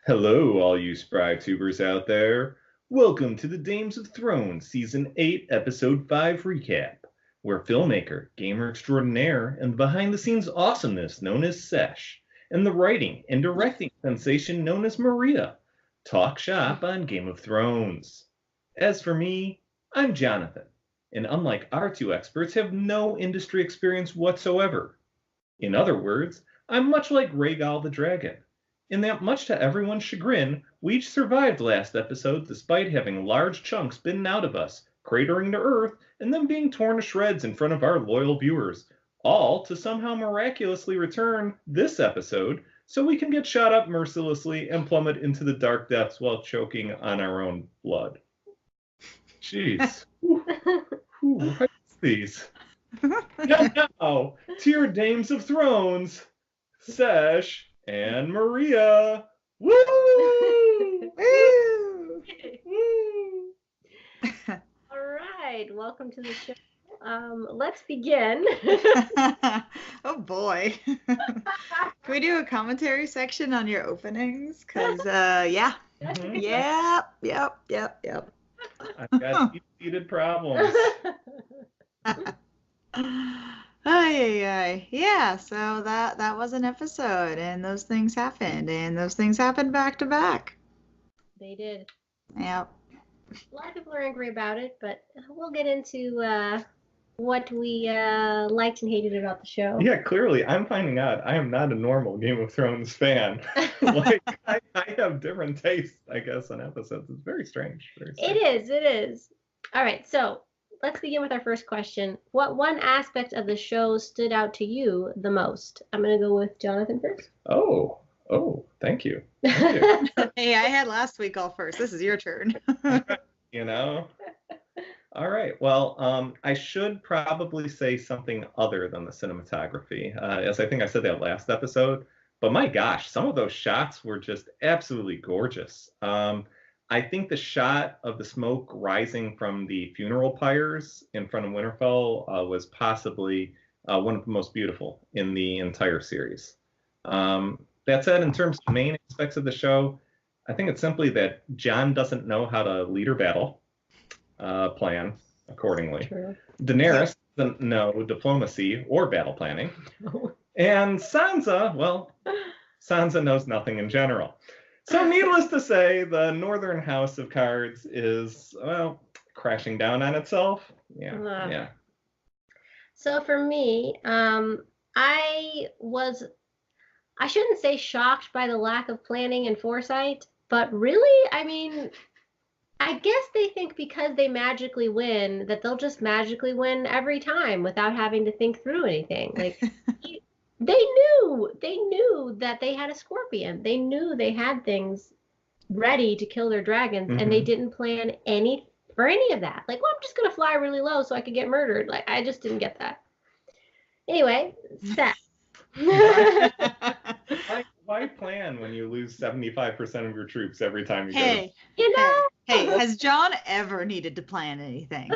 Hello, all you spry tubers out there. Welcome to the Dames of Thrones Season 8, Episode 5 recap, where filmmaker, gamer extraordinaire, and the behind-the-scenes awesomeness known as Sesh, and the writing and directing sensation known as Maria, talk shop on Game of Thrones. As for me, I'm Jonathan, and unlike our two experts, have no industry experience whatsoever. In other words, I'm much like Rhaegal the Dragon, in that, much to everyone's chagrin, we each survived last episode despite having large chunks bitten out of us, cratering to Earth, and then being torn to shreds in front of our loyal viewers, all to somehow miraculously return this episode so we can get shot up mercilessly and plummet into the dark depths while choking on our own blood. Jeez. Who writes these? And now, to your Dames of Thrones, Sesh and Maria. Woo! Woo! Woo! All right, welcome to the show. Let's begin. Oh boy. Can we do a commentary section on your openings? Because, yeah. Mm-hmm. Yep. I've got deep-seated problems. Yeah, so that was an episode, and those things happened, back to back. They did. Yep. A lot of people are angry about it, but we'll get into what we liked and hated about the show. Yeah, clearly, I'm finding out I am not a normal Game of Thrones fan. Like, I have different tastes, I guess, on episodes. It's very strange. It is. All right, so let's begin with our first question. What one aspect of the show stood out to you the most? I'm going to go with Jonathan first. Oh, thank you. Hey, I had last week all first. This is your turn. You know? All right. Well, I should probably say something other than the cinematography, as I think I said that last episode. But my gosh, some of those shots were just absolutely gorgeous. I think the shot of the smoke rising from the funeral pyres in front of Winterfell was possibly one of the most beautiful in the entire series. That said, in terms of main aspects of the show, I think it's simply that Jon doesn't know how to lead a battle plan accordingly. True. Daenerys doesn't know diplomacy or battle planning. And Sansa knows nothing in general. So needless to say, the Northern House of Cards is, well, crashing down on itself. Yeah. So for me, I shouldn't say shocked by the lack of planning and foresight, but really, I mean, I guess they think because they magically win that they'll just magically win every time without having to think through anything. Like they knew that they had a scorpion. They knew they had things ready to kill their dragons, and they didn't plan any of that. Like, well, I'm just gonna fly really low so I could get murdered. Like, I just didn't get that. Anyway, Seth. Why plan when you lose 75% of your troops every time you go? Hey, has Jon ever needed to plan anything?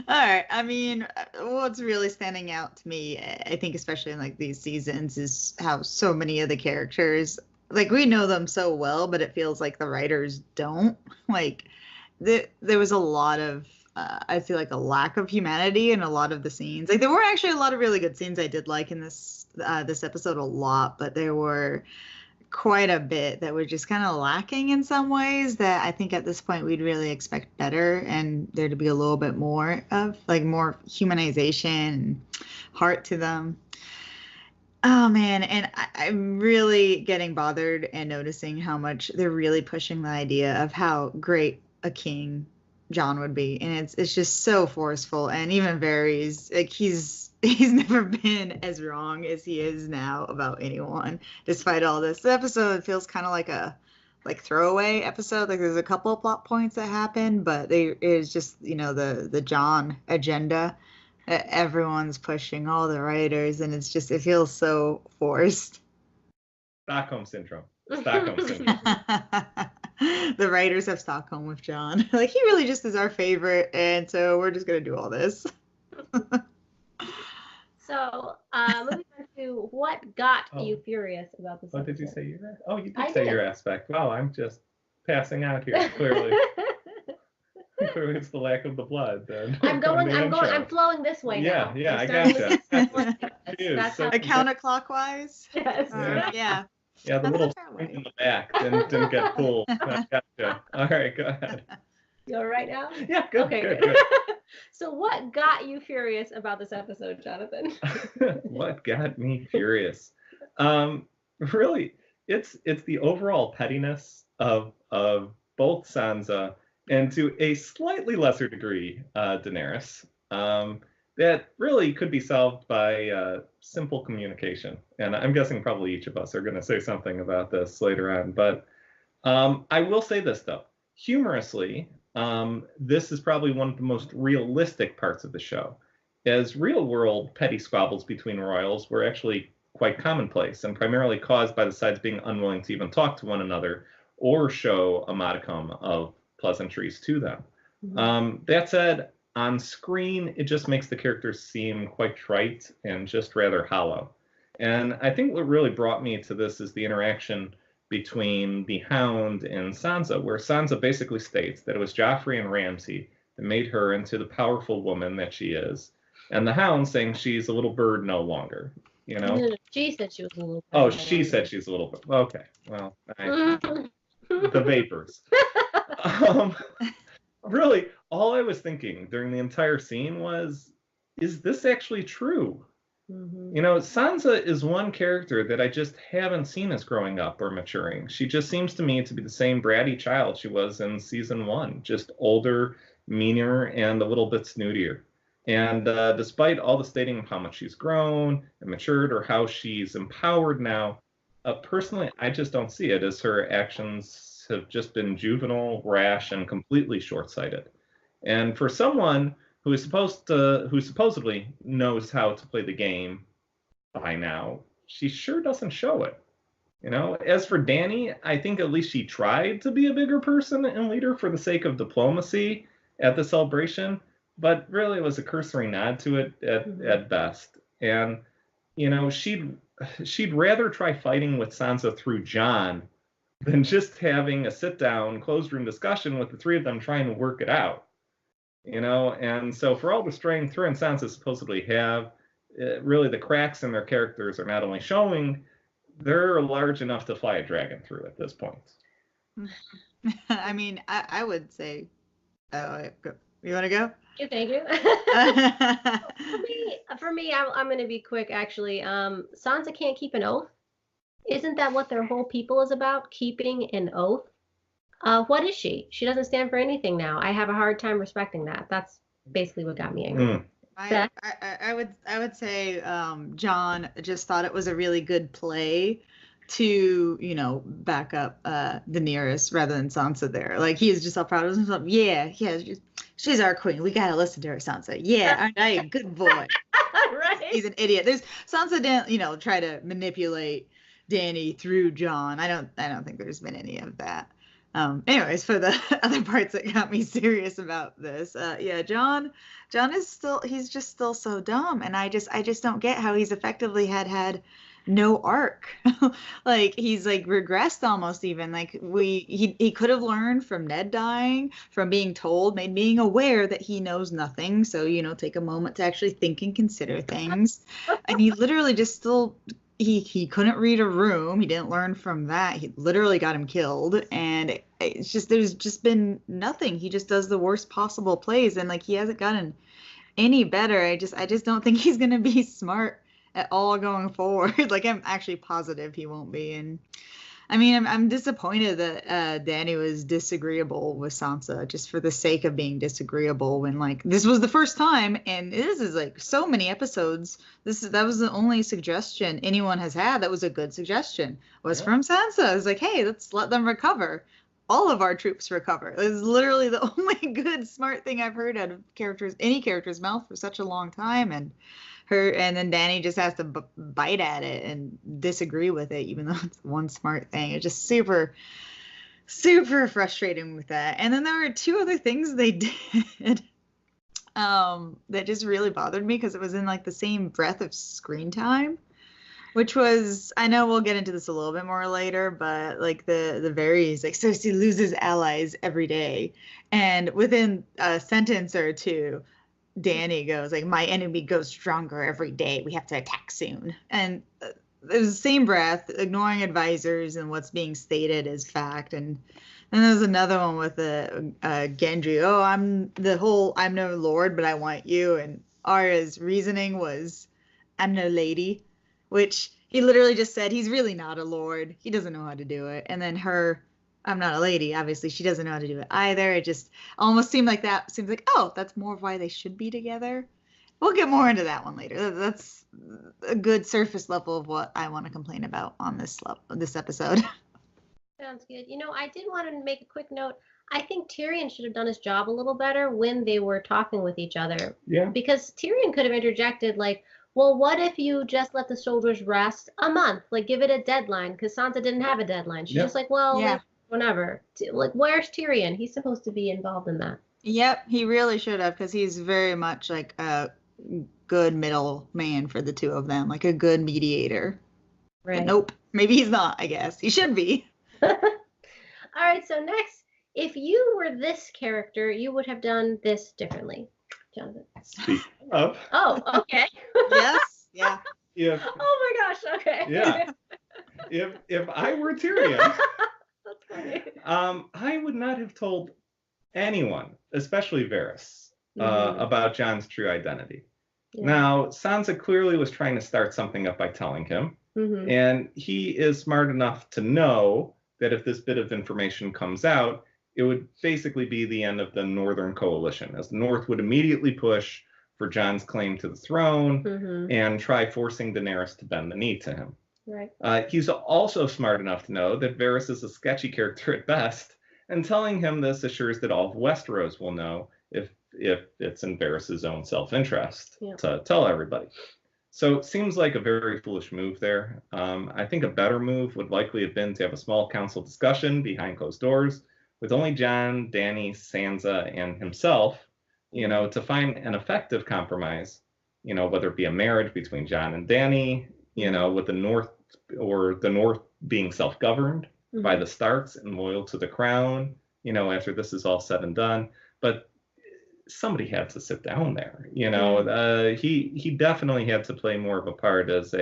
All right. I mean, what's really standing out to me, I think, especially in like these seasons, is how so many of the characters, like, we know them so well, but it feels like the writers don't. Like, there was a lot of, I feel like, a lack of humanity in a lot of the scenes. Like, there were actually a lot of really good scenes I did like in this episode a lot, but there were quite a bit that were just kind of lacking in some ways that I think at this point we'd really expect better, and there to be a little bit more of, like, more humanization and heart to them. Oh man, and I'm really getting bothered and noticing how much they're really pushing the idea of how great a king Jon would be, and it's just so forceful, and even Varys, like, he's never been as wrong as he is now about anyone, despite all this. The episode feels kind of like a throwaway episode. Like, there's a couple of plot points that happen, but it is just, the Jon agenda that everyone's pushing, all the writers, and it feels so forced. Stockholm syndrome. The writers have Stockholm with Jon. Like, he really just is our favorite, and so we're just gonna do all this. So, moving on to what got you furious about this What episode. did you say? You did I say did. your aspect. Wow, I'm just passing out here, clearly. Clearly it's the lack of the blood then. I'm flowing this way now. Yeah, I starting gotcha. with That's A counterclockwise? Yes. Yeah. Yeah, the That's little a fair thing way. in the back didn't get pulled. I gotcha. All right, go ahead. You all right now? Yeah, good, Okay, good. So what got you furious about this episode, Jonathan? What got me furious? Really, it's the overall pettiness of both Sansa and to a slightly lesser degree, Daenerys. That really could be solved by simple communication. And I'm guessing probably each of us are going to say something about this later on. But I will say this, though. Humorously, this is probably one of the most realistic parts of the show. As real-world petty squabbles between royals were actually quite commonplace and primarily caused by the sides being unwilling to even talk to one another or show a modicum of pleasantries to them. Mm-hmm. That said, on screen, it just makes the characters seem quite trite and just rather hollow. And I think what really brought me to this is the interaction between the Hound and Sansa, where Sansa basically states that it was Joffrey and Ramsay that made her into the powerful woman that she is, and the Hound saying she's a little bird no longer. You know? No, she said she was a little bird. Oh, she said she's a little bird. Okay, well, the vapors. Really, all I was thinking during the entire scene was, is this actually true? Mm-hmm. You know, Sansa is one character that I just haven't seen as growing up or maturing. She just seems to me to be the same bratty child she was in season 1, just older, meaner, and a little bit snootier. And despite all the stating of how much she's grown and matured or how she's empowered now, personally, I just don't see it, as her actions have just been juvenile, rash, and completely short-sighted. And for someone who supposedly knows how to play the game by now, she sure doesn't show it. You know, as for Dany, I think at least she tried to be a bigger person and leader for the sake of diplomacy at the celebration, but really it was a cursory nod to it at best. And, you know, she'd rather try fighting with Sansa through Jon than just having a sit-down, closed-room discussion with the three of them trying to work it out. You know, and so for all the strength her and Sansa supposedly have, really the cracks in their characters are not only showing, they're large enough to fly a dragon through at this point. I mean, I would say, you want to go? Yeah, thank you. For me, I'm going to be quick, actually. Sansa can't keep an oath. Isn't that what their whole people is about? Keeping an oath? What is she? She doesn't stand for anything now. I have a hard time respecting that. That's basically what got me angry. I would say Jon just thought it was a really good play to, you know, back up Daenerys rather than Sansa there. Like, he is just all proud of himself. Yeah, she's our queen. We gotta listen to her, Sansa. Yeah, aren't I a good boy? Right. He's an idiot. Sansa didn't, you know, try to manipulate Dany through Jon. I don't think there's been any of that. Anyways, for the other parts that got me serious about this, Jon is he's just still so dumb, and I just don't get how he's effectively had no arc. Like, he's like regressed almost, even like he could have learned from Ned dying, from being told, being aware that he knows nothing. So, you know, take a moment to actually think and consider things. And he literally just still. He couldn't read a room. He didn't learn from that. He literally got him killed. And it's just, there's just been nothing. He just does the worst possible plays. And like, he hasn't gotten any better. I just don't think he's going to be smart at all going forward. Like, I'm actually positive he won't be. And I mean, I'm disappointed that Dany was disagreeable with Sansa just for the sake of being disagreeable, when like this was the first time, and this is like so many episodes. That was the only suggestion anyone has had that was a good suggestion, was from Sansa. It's like, hey, let's let them recover. All of our troops recover. It's literally the only good, smart thing I've heard out of any character's mouth for such a long time. And then Dany just has to bite at it and disagree with it, even though it's one smart thing. It's just super, super frustrating with that. And then there were two other things they did that just really bothered me, because it was in like the same breath of screen time. Which was, I know we'll get into this a little bit more later, but like the Varys, like Cersei loses allies every day, and within a sentence or two, Dany goes like, "My enemy goes stronger every day. We have to attack soon." And there's the same breath, ignoring advisors and what's being stated as fact. And then there's another one with Gendry. Oh, I'm no lord, but I want you. And Arya's reasoning was, "I'm no lady," which he literally just said he's really not a lord. He doesn't know how to do it. And then her, "I'm not a lady." Obviously, she doesn't know how to do it either. It just almost seemed like oh, that's more of why they should be together. We'll get more into that one later. That's a good surface level of what I want to complain about on this episode. Sounds good. I did want to make a quick note. I think Tyrion should have done his job a little better when they were talking with each other. Yeah. Because Tyrion could have interjected like, well, what if you just let the soldiers rest a month? Like, give it a deadline, because Sansa didn't have a deadline. She's just like, well, yeah. Like, whenever. Like, where's Tyrion? He's supposed to be involved in that. Yep, he really should have, because he's very much like a good middle man for the two of them, like a good mediator. Right. But nope, maybe he's not, I guess. He should be. All right, so next, if you were this character, you would have done this differently. Jonathan. Speak up. Oh, okay. Yes, yeah. Oh my gosh, okay. Yeah. If I were Tyrion, That's funny. I would not have told anyone, especially Varys, about Jon's true identity. Yeah. Now, Sansa clearly was trying to start something up by telling him, and he is smart enough to know that if this bit of information comes out, it would basically be the end of the Northern Coalition, as the North would immediately push for Jon's claim to the throne and try forcing Daenerys to bend the knee to him. Right. He's also smart enough to know that Varys is a sketchy character at best, and telling him this assures that all of Westeros will know if it's in Varys' own self-interest to tell everybody. So it seems like a very foolish move there. I think a better move would likely have been to have a small council discussion behind closed doors with only Jon, Dany, Sansa, and himself, to find an effective compromise, whether it be a marriage between Jon and Dany, with the North being self-governed by the Starks and loyal to the crown, after this is all said and done. But somebody had to sit down there, he definitely had to play more of a part as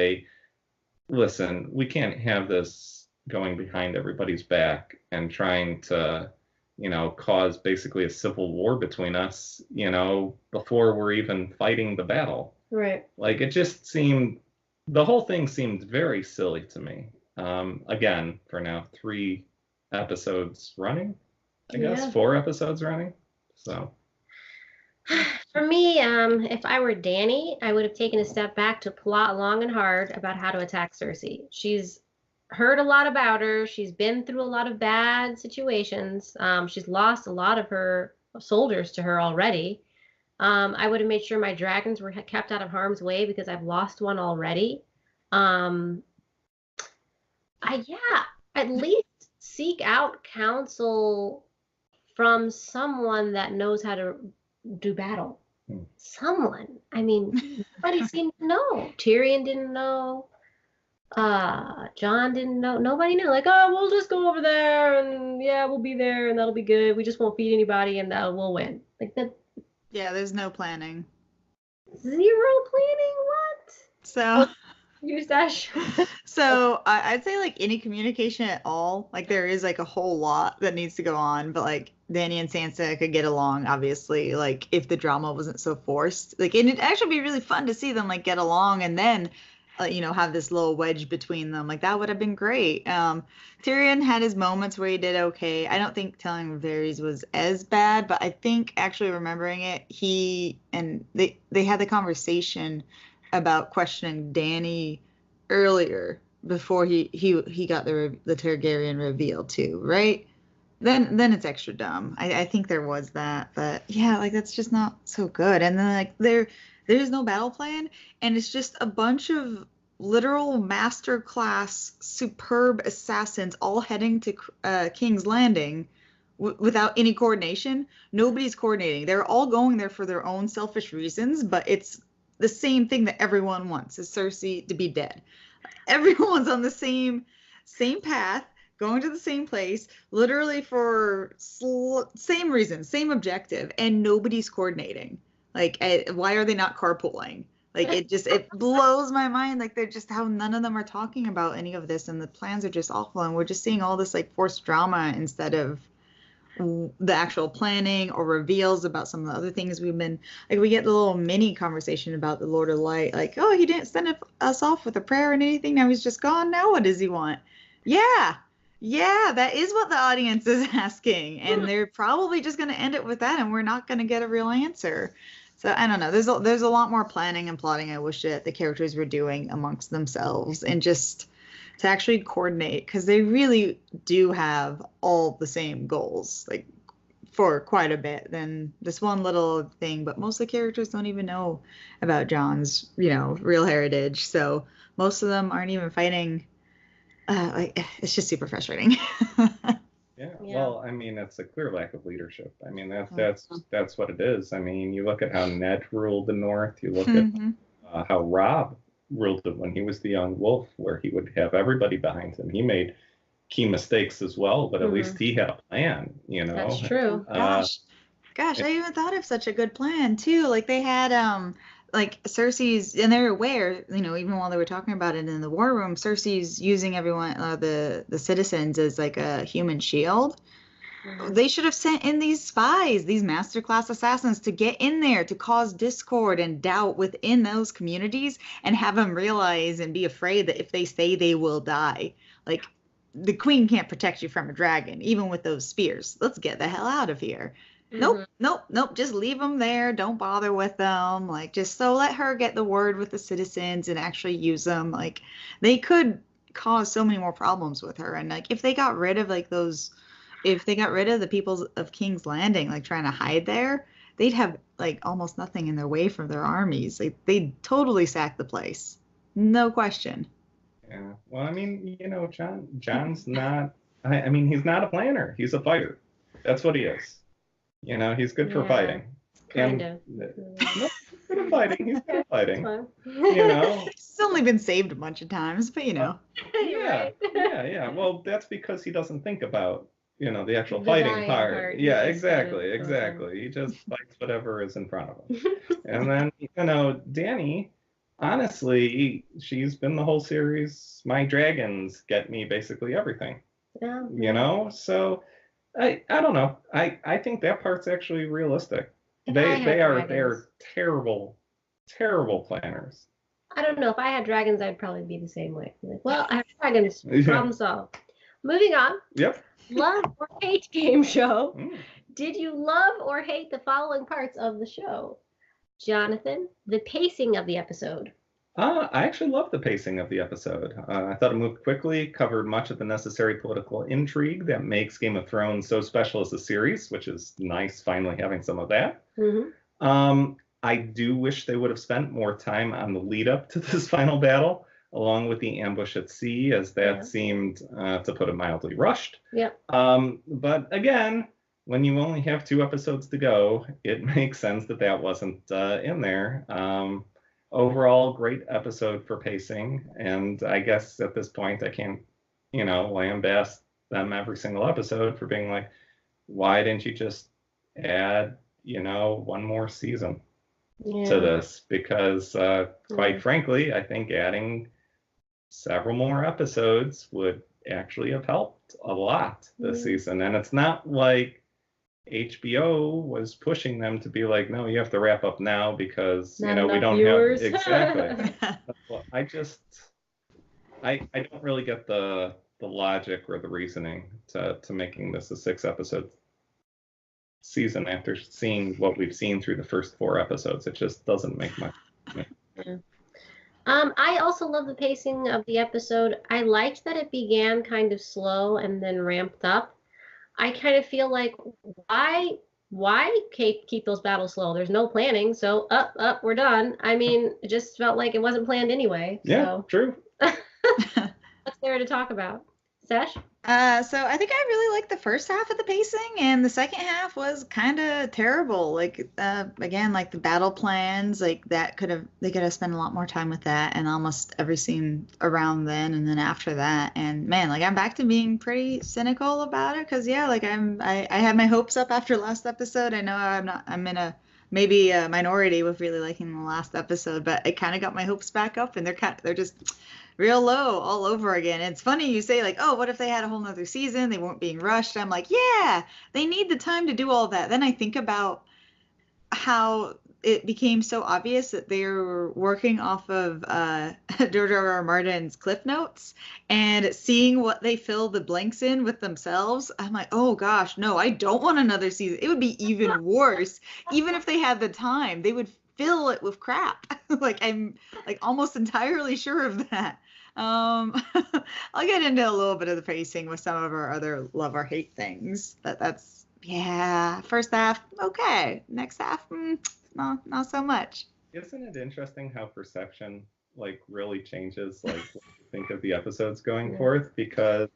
listen, we can't have this going behind everybody's back and trying to, cause basically a civil war between us, before we're even fighting the battle. Right. Like, it just seemed, the whole thing seemed very silly to me. Again, for now, 3 episodes running, I guess, 4 episodes running. So. For me, if I were Dany, I would have taken a step back to plot long and hard about how to attack Cersei. She's heard a lot about her. She's been through a lot of bad situations. She's lost a lot of her soldiers to her already. I would have made sure my dragons were kept out of harm's way because I've lost one already. At least seek out counsel from someone that knows how to do battle. Someone. I mean, nobody seemed to know. Tyrion didn't know. Jon didn't know. Nobody knew. Like, oh, we'll just go over there and we'll be there and that'll be good. We just won't feed anybody and we'll win. Like that. Yeah, there's no planning. Zero planning? What? So. Eustache. So I'd say like any communication at all, like there is like a whole lot that needs to go on, but like Dany and Sansa could get along, obviously, like if the drama wasn't so forced, like, and it'd actually be really fun to see them like get along and then have this little wedge between them. Like that would have been great. Tyrion had his moments where he did okay. I don't think telling Varys was as bad, but I think actually remembering it, they had the conversation about questioning Dany earlier before he got the Targaryen reveal too, right? Then it's extra dumb. I think there was that, but yeah, like that's just not so good. And then like there's no battle plan, and it's just a bunch of literal masterclass superb assassins all heading to King's Landing without any coordination. Nobody's coordinating. They're all going there for their own selfish reasons, but it's the same thing that everyone wants, is Cersei to be dead. everyone's on the same path, going to the same place, literally for same reason, same objective, and nobody's coordinating. Like, why are they not carpooling? Like, it blows my mind. Like, they're just how none of them are talking about any of this, and the plans are just awful, and we're just seeing all this like forced drama instead of the actual planning or reveals about some of the other things we've been like. We get the little mini conversation about the Lord of Light, like, oh, he didn't send us off with a prayer and anything, now he's just gone, now what does he want? Yeah, that is what the audience is asking, and they're probably just going to end it with that, and we're not going to get a real answer. So I don't know, there's a lot more planning and plotting I wish that the characters were doing amongst themselves, and just to actually coordinate, because they really do have all the same goals, like for quite a bit, than this one little thing. But most of the characters don't even know about Jon's, real heritage. So most of them aren't even fighting. Like, it's just super frustrating. Yeah. Well, I mean, it's a clear lack of leadership. I mean, that's what it is. I mean, you look at how Ned ruled the North. You look at how Robb ruled it when he was the young wolf, where he would have everybody behind him. He made key mistakes as well, but at least he had a plan, That's true. Gosh, I even thought of such a good plan too. Like, they had like Cersei's, and they're aware, even while they were talking about it in the war room, Cersei's using everyone, the citizens, as like a human shield. They should have sent in these spies, these masterclass assassins, to get in there, to cause discord and doubt within those communities, and have them realize and be afraid that if they stay, they will die. Like, the queen can't protect you from a dragon, even with those spears. Let's get the hell out of here. Nope. Just leave them there. Don't bother with them. Like, just so let her get the word with the citizens and actually use them. Like, they could cause so many more problems with her. And like, if they got rid of the people of King's Landing, like trying to hide there, they'd have like almost nothing in their way from their armies. Like, they'd totally sack the place. No question. Yeah. Well, I mean, Jon's not, I mean, he's not a planner. He's a fighter. That's what he is. He's good for fighting. Kind of. He's good at fighting. He's good at fighting. He's only been saved a bunch of times, but Yeah. Well, that's because he doesn't think about, the actual fighting part. Yeah, exactly. He just fights whatever is in front of him. And then, Dany, honestly, she's been the whole series. My dragons get me basically everything. Yeah. So I don't know. I think that part's actually realistic. They are terrible planners. I don't know. If I had dragons, I'd probably be the same way. Like, well, I have dragons. Problem solved. Moving on. Yep. Love or hate game show. Did you love or hate the following parts of the show? Jonathan, the pacing of the episode. I actually loved the pacing of the episode. I thought it moved quickly, covered much of the necessary political intrigue that makes Game of Thrones so special as a series, which is nice finally having some of that. I do wish they would have spent more time on the lead up to this final battle, along with the ambush at sea, as that seemed, to put it mildly, rushed. But again, when you only have 2 episodes to go, it makes sense that wasn't in there. Overall, great episode for pacing, and I guess at this point I can't, lambaste them every single episode for being like, why didn't you just add, one more season to this? Because quite frankly, I think adding several more episodes would actually have helped a lot this season. And it's not like HBO was pushing them to be like, no, you have to wrap up now because we don't viewers. have exactly. Well, I don't really get the logic or the reasoning to making this a 6-episode season after seeing what we've seen through the first 4 episodes. It just doesn't make much sense. I also love the pacing of the episode. I liked that it began kind of slow and then ramped up. I kind of feel like, why keep those battles slow? There's no planning, so up, we're done. I mean, it just felt like it wasn't planned anyway. Yeah, true. What's there to talk about? Sesh? So I think I really liked the first half of the pacing, and the second half was kind of terrible. Like, again, like the battle plans, like they could have spent a lot more time with that, and almost every scene around then and then after that. And man, like I'm back to being pretty cynical about it, because yeah, like I had my hopes up after last episode. I know I'm in a maybe a minority with really liking the last episode, but it kind of got my hopes back up, and they're just real low all over again. It's funny you say like, oh, what if they had a whole nother season? They weren't being rushed. I'm like, yeah, they need the time to do all that. Then I think about how it became so obvious that they were working off of George R. R. Martin's Cliff Notes, and seeing what they fill the blanks in with themselves. I'm like, oh gosh, no, I don't want another season. It would be even worse. Even if they had the time, they would fill it with crap. Like I'm like almost entirely sure of that. I'll get into a little bit of the pacing with some of our other love or hate things. That's yeah. First half, okay. Next half, no, not so much. Isn't it interesting how perception like really changes like what you think of the episodes going forth? Because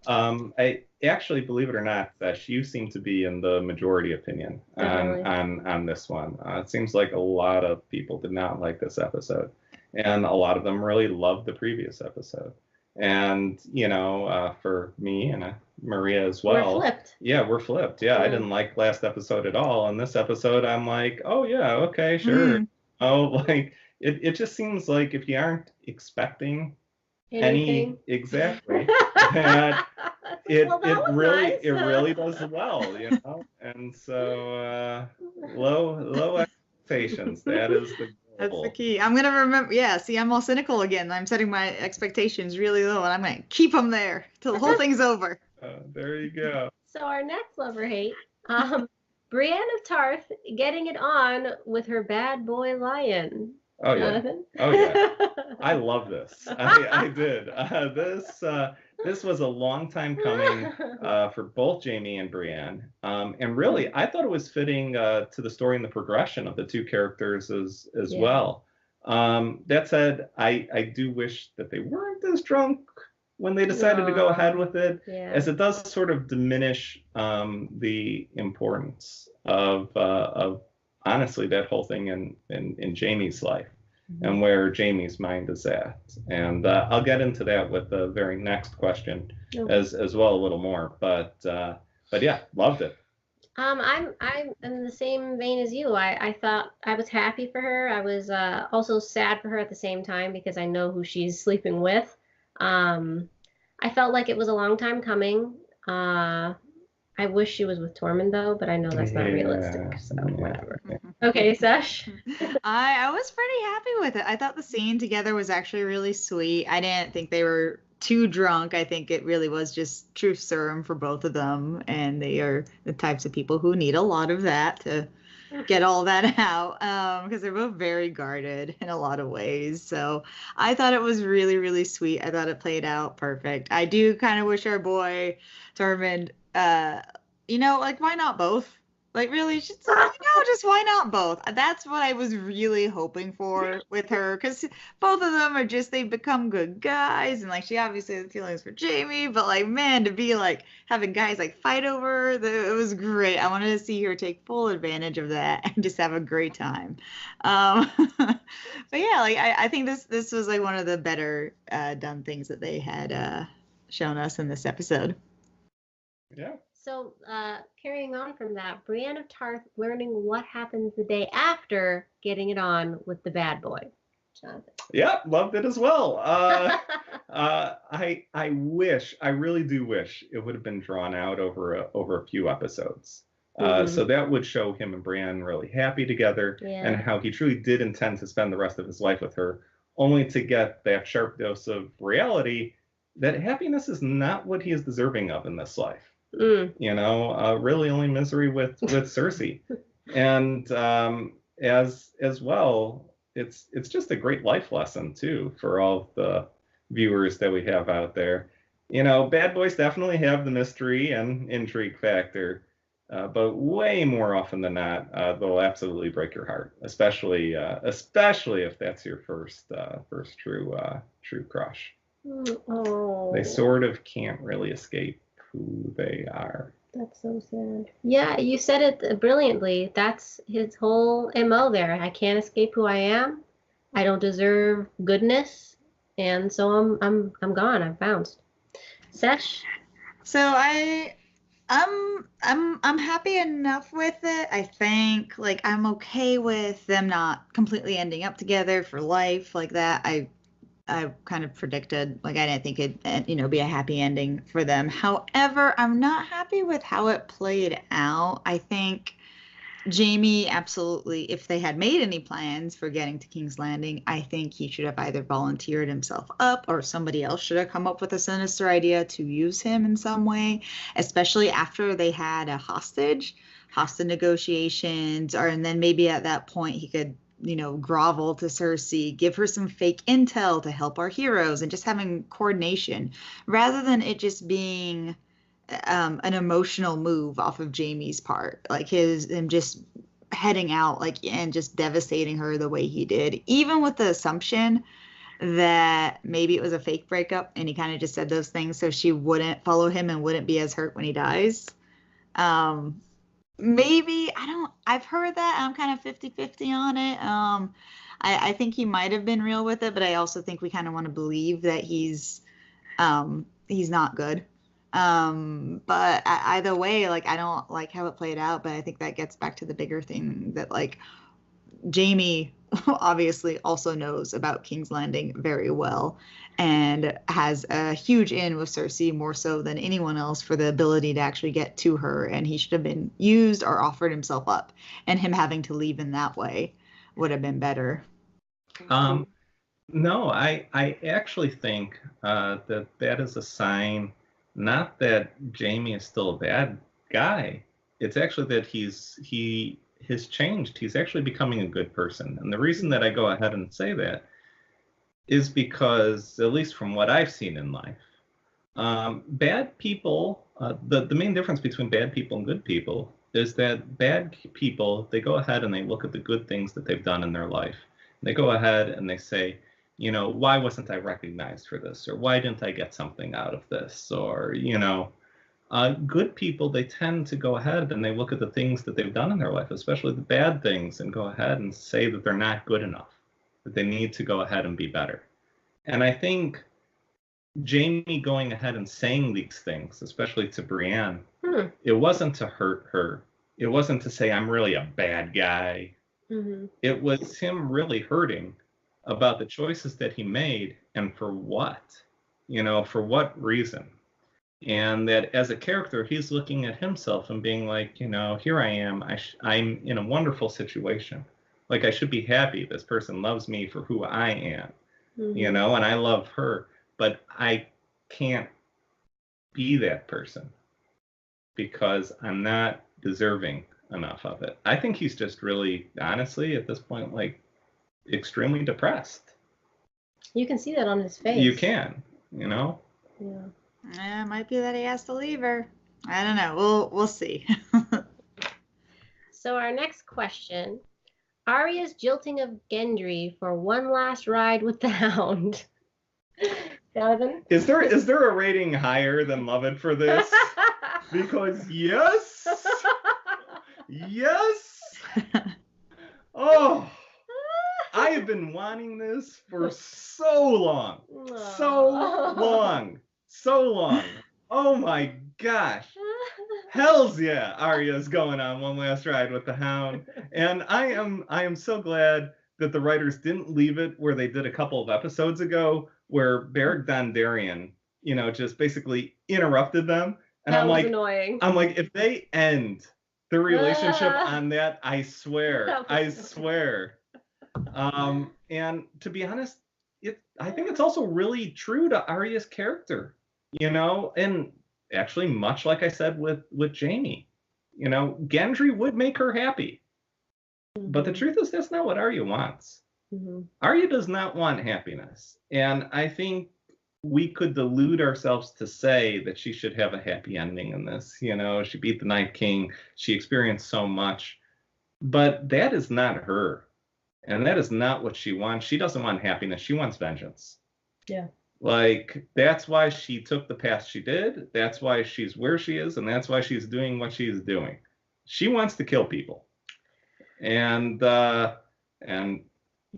I actually, believe it or not, Sesh, you seem to be in the majority opinion on this one. It seems like a lot of people did not like this episode, and a lot of them really loved the previous episode. And for me and Maria as well, we're flipped. Yeah, we're flipped. Yeah, I didn't like last episode at all, and this episode I'm like, oh yeah, okay, sure. Oh, like it just seems like if you aren't expecting anything exactly that it really does well, and so low expectations, that is the goal. That's the key. I'm gonna remember. Yeah, see, I'm all cynical again. I'm setting my expectations really low, and I'm gonna keep them there till the whole thing's over. There you go. So our next love or hate, Brienne of Tarth getting it on with her bad boy lion. Oh yeah. Jonathan? Oh yeah. I love this. I did. This was a long time coming for both Jaime and Brienne. And really, I thought it was fitting to the story and the progression of the two characters as well. That said, I do wish that they weren't as drunk when they decided to go ahead with it, as it does sort of diminish the importance of honestly that whole thing in Jaime's life and where Jaime's mind is at. And I'll get into that with the very next question as well a little more. But yeah, loved it. I'm in the same vein as you. I thought I was happy for her. I was also sad for her at the same time because I know who she's sleeping with. I felt like it was a long time coming. I wish she was with Tormund though, but I know that's not realistic. So whatever. Okay, Sesh. I was pretty happy with it. I thought the scene together was actually really sweet. I didn't think they were too drunk. I think it really was just truth serum for both of them, and they are the types of people who need a lot of that to get all that out, because they're both very guarded in a lot of ways. So I thought it was really, really sweet. I thought it played out perfect. I do kind of wish our boy Tormund, like, why not both? Like, really, just why not both? That's what I was really hoping for with her, because both of them they've become good guys, and like she obviously has feelings for Jaime, but like, man, to be like having guys like fight over her, it was great. I wanted to see her take full advantage of that and just have a great time. But yeah, like I think this was like one of the better done things that they had shown us in this episode. Yeah. So, carrying on from that, Brienne of Tarth learning what happens the day after getting it on with the bad boy. Jonathan. Yeah, loved it as well. I really do wish it would have been drawn out over a few episodes. So that would show him and Brienne really happy together, and how he truly did intend to spend the rest of his life with her, only to get that sharp dose of reality that happiness is not what he is deserving of in this life. Really only misery with Cersei. And as well, it's just a great life lesson too for all the viewers that we have out there. Bad boys definitely have the mystery and intrigue factor, but way more often than not, they'll absolutely break your heart, especially if that's your first true crush. Oh. They sort of can't really escape who they are. That's so sad. Yeah, you said it brilliantly. That's his whole MO there. I can't escape who I am. I don't deserve goodness, and so I'm gone. I've bounced. Sesh? So I'm happy enough with it. I think like I'm okay with them not completely ending up together for life like that. I kind of predicted, like I didn't think it'd be a happy ending for them. However, I'm not happy with how it played out. I think Jamie absolutely, if they had made any plans for getting to King's Landing, I think he should have either volunteered himself up or somebody else should have come up with a sinister idea to use him in some way, especially after they had a hostage negotiations, and then maybe at that point he could grovel to Cersei, give her some fake intel to help our heroes, and just having coordination rather than it just being an emotional move off of Jamie's part, like him just heading out, like, and just devastating her the way he did, even with the assumption that maybe it was a fake breakup and he kind of just said those things so she wouldn't follow him and wouldn't be as hurt when he dies. Maybe I've heard that. I'm kind of 50-50 on it. I think he might have been real with it, but I also think we kind of want to believe that he's not good. But either way, like, I don't like how it played out, but I think that gets back to the bigger thing that, like, Jamie obviously also knows about King's Landing very well and has a huge in with Cersei, more so than anyone else, for the ability to actually get to her, and he should have been used or offered himself up, and him having to leave in that way would have been better. No, I actually think that is a sign, not that Jamie is still a bad guy. It's actually that he's changed. He's actually becoming a good person. And the reason that I go ahead and say that is because, at least from what I've seen in life, bad people, the main difference between bad people and good people is that bad people, they go ahead and they look at the good things that they've done in their life. They go ahead and they say, why wasn't I recognized for this? Or why didn't I get something out of this? Or, good people, they tend to go ahead and they look at the things that they've done in their life, especially the bad things, and go ahead and say that they're not good enough, that they need to go ahead and be better. And I think Jamie going ahead and saying these things, especially to Brienne, it wasn't to hurt her. It wasn't to say, I'm really a bad guy. Mm-hmm. It was him really hurting about the choices that he made, and for what, for what reason. And that as a character, he's looking at himself and being like, here I am. I'm in a wonderful situation. Like, I should be happy. This person loves me for who I am, and I love her. But I can't be that person because I'm not deserving enough of it. I think he's just really, honestly, at this point, like, extremely depressed. You can see that on his face. You can, Yeah. It might be that he has to leave her. I don't know. We'll see. So our next question: Arya's jilting of Gendry for one last ride with the Hound. Jonathan? Is there a rating higher than Love It for this? Because yes. Oh, I have been wanting this for so long. So long. Oh my gosh. Hells yeah, Arya's going on one last ride with the Hound. And I am so glad that the writers didn't leave it where they did a couple of episodes ago, where Beric Dondarrion, just basically interrupted them. And that was annoying. I'm like, if they end the relationship on that, I swear. And to be honest, I think it's also really true to Arya's character, and actually, much like I said with Jamie, Gendry would make her happy. Mm-hmm. But the truth is, that's not what Arya wants. Mm-hmm. Arya does not want happiness. And I think we could delude ourselves to say that she should have a happy ending in this. She beat the Night King. She experienced so much. But that is not her. And that is not what she wants. She doesn't want happiness. She wants vengeance. Yeah. Like, that's why she took the path she did. That's why she's where she is, and that's why she's doing what she's doing. She wants to kill people. And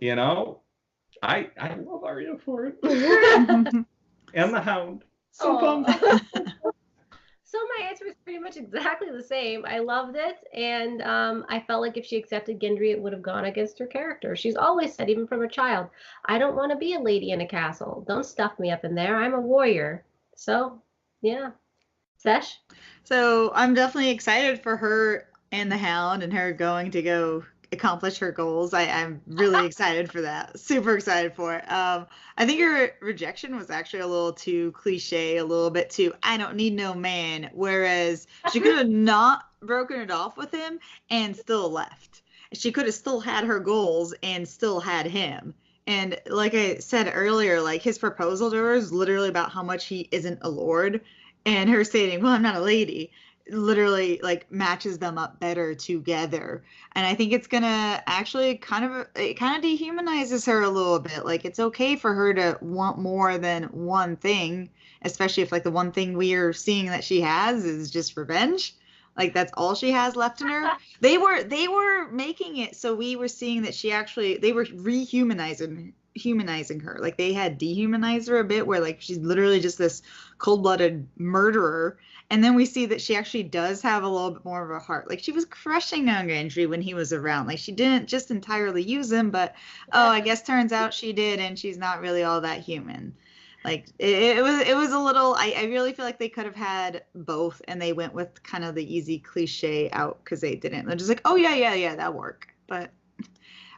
you know, I love Arya for it. And the Hound. So pumped. So my answer is pretty much exactly the same. I loved it, and I felt like if she accepted Gendry, it would have gone against her character. She's always said, even from a child, I don't want to be a lady in a castle. Don't stuff me up in there. I'm a warrior. So, yeah. Sesh? So I'm definitely excited for her and the Hound and her going to go accomplish her goals. I'm really excited for that. Super excited for it. I think her rejection was actually a little too cliche, a little bit too, I don't need no man. Whereas she could have not broken it off with him and still left. She could have still had her goals and still had him. And like I said earlier, like his proposal to her is literally about how much he isn't a lord. And her stating, well, I'm not a lady, literally like matches them up better together. And I think it's gonna actually it kind of dehumanizes her a little bit. Like it's okay for her to want more than one thing, especially if like the one thing we are seeing that she has is just revenge. Like that's all she has left in her. They were making it so we were seeing that they were humanizing her. Like they had dehumanized her a bit where like she's literally just this cold-blooded murderer. And then we see that she actually does have a little bit more of a heart. Like she was crushing on Gendry when he was around. Like she didn't just entirely use him, but I guess turns out she did, and she's not really all that human. Like it was a little. I really feel like they could have had both, and they went with kind of the easy cliche out because they didn't. They're just like, oh yeah, that'll work. But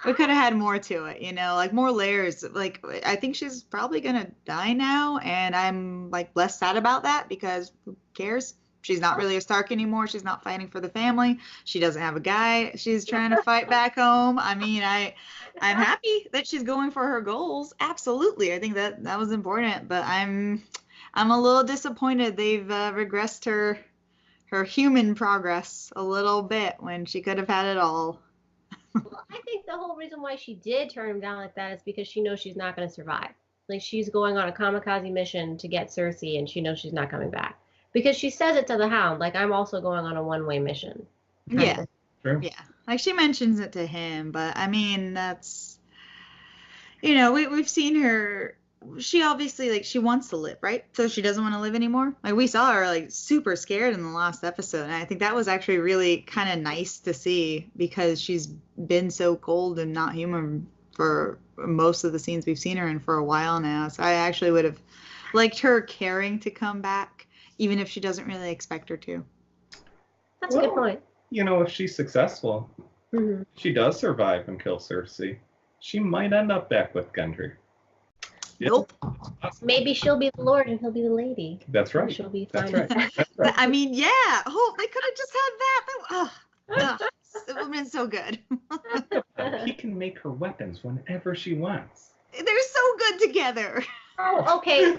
we could have had more to it, like more layers. Like I think she's probably gonna die now, and I'm like less sad about that because who cares? She's not really a Stark anymore. She's not fighting for the family. She doesn't have a guy she's trying to fight back home. I mean, I'm happy that she's going for her goals. Absolutely. I think that was important, but I'm a little disappointed they've regressed her human progress a little bit when she could have had it all. Well, I think the whole reason why she did turn him down like that is because she knows she's not going to survive. Like she's going on a kamikaze mission to get Cersei, and she knows she's not coming back. Because she says it to the Hound, like, I'm also going on a one-way mission. Yeah. Sure. Yeah. Like, she mentions it to him, but, I mean, that's, we've seen her, she obviously, like, she wants to live, right? So she doesn't want to live anymore. Like, we saw her, like, super scared in the last episode, and I think that was actually really kind of nice to see because she's been so cold and not human for most of the scenes we've seen her in for a while now. So I actually would have liked her caring to come back, even if she doesn't really expect her to. That's a good point. If she's successful, she does survive and kill Cersei, she might end up back with Gendry. Nope. Maybe she'll be the Lord and he'll be the lady. That's right. She'll be fine. That's right. That's right. I mean, yeah. Oh, they could have just had that. It would have been so good. He can make her weapons whenever she wants. They're so good together. Oh, okay.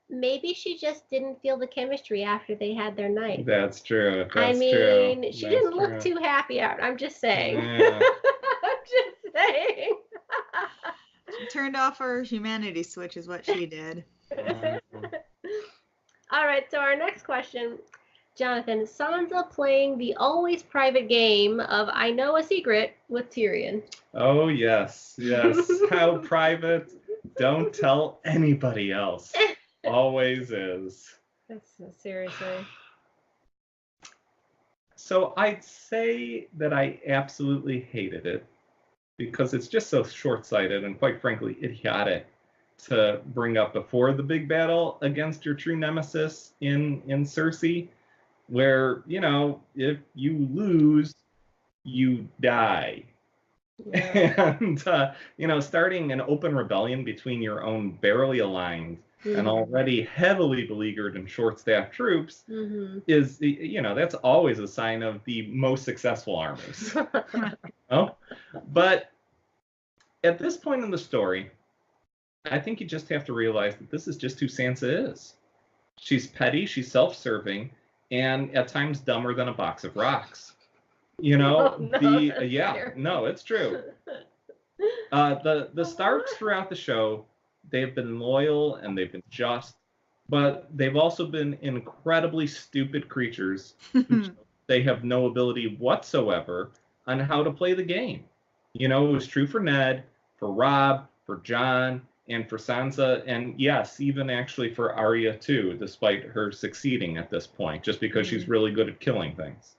Maybe she just didn't feel the chemistry after they had their night. That's true. She didn't look too happy out. I'm just saying. Yeah. I'm just saying. She turned off her humanity switch is what she did. All right, so our next question. Jonathan, Sansa playing the always private game of I know a secret with Tyrion. Oh, yes. How private. Don't tell anybody else. Always is. That's seriously. So I'd say that I absolutely hated it because it's just so short-sighted and quite frankly idiotic to bring up before the big battle against your true nemesis in Cersei, where, if you lose, you die. Yeah. And, starting an open rebellion between your own barely aligned and already heavily beleaguered and short-staffed troops is, that's always a sign of the most successful armies. But at this point in the story, I think you just have to realize that this is just who Sansa is. She's petty, she's self-serving, and at times dumber than a box of rocks. It's true. The Starks throughout the show they've been loyal and they've been just, but they've also been incredibly stupid creatures. They have no ability whatsoever on how to play the game. You know, it was true for Ned, for Rob, for John, and for Sansa, and yes, even actually for Arya too, despite her succeeding at this point, just because she's really good at killing things.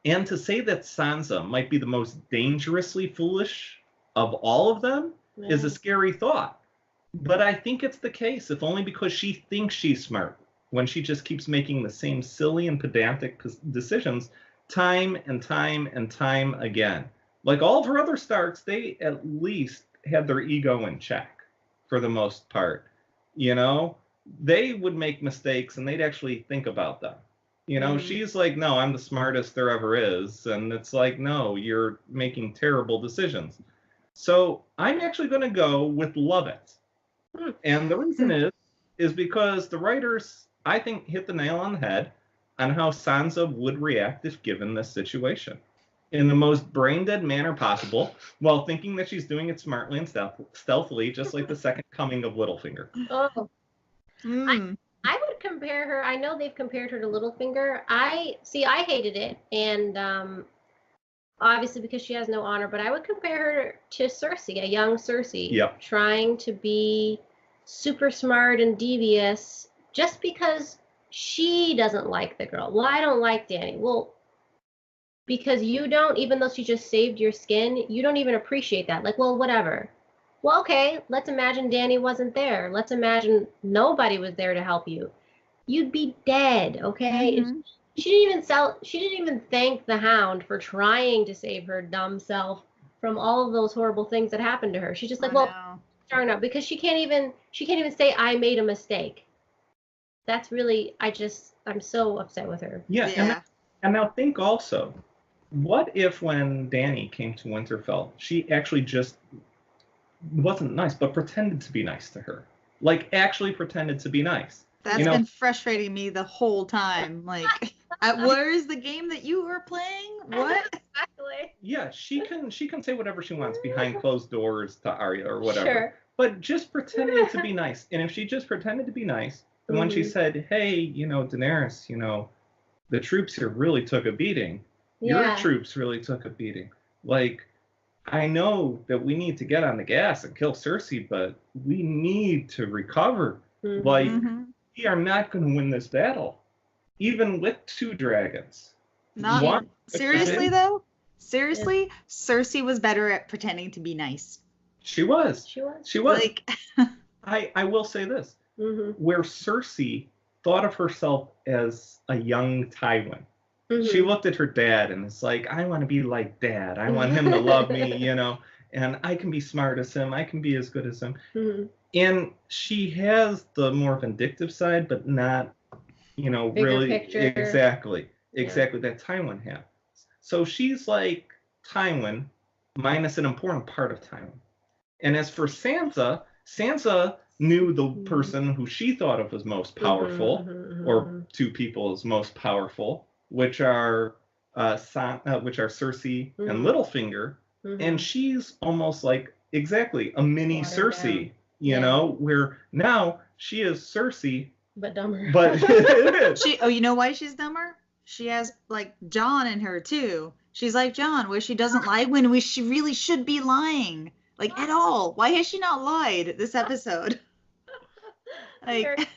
And to say that Sansa might be the most dangerously foolish of all of them is a scary thought. But I think it's the case, if only because she thinks she's smart, when she just keeps making the same silly and pedantic decisions time and time and time again. Like all of her other Starks, they at least had their ego in check for the most part. You know, they would make mistakes and they'd actually think about them. You know, she's like, no, I'm the smartest there ever is. And it's like, no, you're making terrible decisions. So I'm actually going to go with Lovett. And the reason is because the writers, I think, hit the nail on the head on how Sansa would react if given this situation. In the most brain-dead manner possible, while thinking that she's doing it smartly and stealthily, just like the second coming of Littlefinger. Oh. I would compare her. I know they've compared her to Littlefinger. I hated it, and obviously because she has no honor. But I would compare her to Cersei, a young Cersei, trying to be super smart and devious, just because she doesn't like the girl. Well, I don't like Dany. Well, because you don't, even though she just saved your skin, you don't even appreciate that. Like, well, whatever. Well, okay, let's imagine Dany wasn't there. Let's imagine nobody was there to help you. You'd be dead, okay? She didn't even thank the Hound for trying to save her dumb self from all of those horrible things that happened to her. She's just like, darn it, because she can't even say I made a mistake. That's really, I'm so upset with her. Yeah. And now think also, what if when Dany came to Winterfell, she actually just wasn't nice, but pretended to be nice to her? Like, actually pretended to be nice. That's been frustrating me the whole time. Like, where's the game that you were playing? What? Exactly. Yeah, she can say whatever she wants behind closed doors to Arya or whatever. Sure. But just pretending to be nice. And if she just pretended to be nice, and when she said, hey, you know, Daenerys, you know, the troops here really took a beating. Your troops really took a beating. Like, I know that we need to get on the gas and kill Cersei, but we need to recover. Like, we are not going to win this battle, even with 2 dragons. Seriously, though? Seriously? Cersei was better at pretending to be nice. She was. Like, I will say this. Where Cersei thought of herself as a young Tywin. She looked at her dad and it's like, I want to be like Dad. I want him to love me, you know, and I can be smart as him. I can be as good as him. And she has the more vindictive side, but not, you know, bigger really picture. Exactly that Tywin has. So she's like Tywin minus an important part of Tywin. And as for Sansa knew the person who she thought of as most powerful, or 2 people as most powerful, which are Cersei and Littlefinger, and she's almost like a mini Cersei, you know, where now she is Cersei, but dumber. But you know why she's dumber? She has like Jon in her too. She's like Jon, where she doesn't lie when she really should be lying, like at all. Why has she not lied this episode? Like,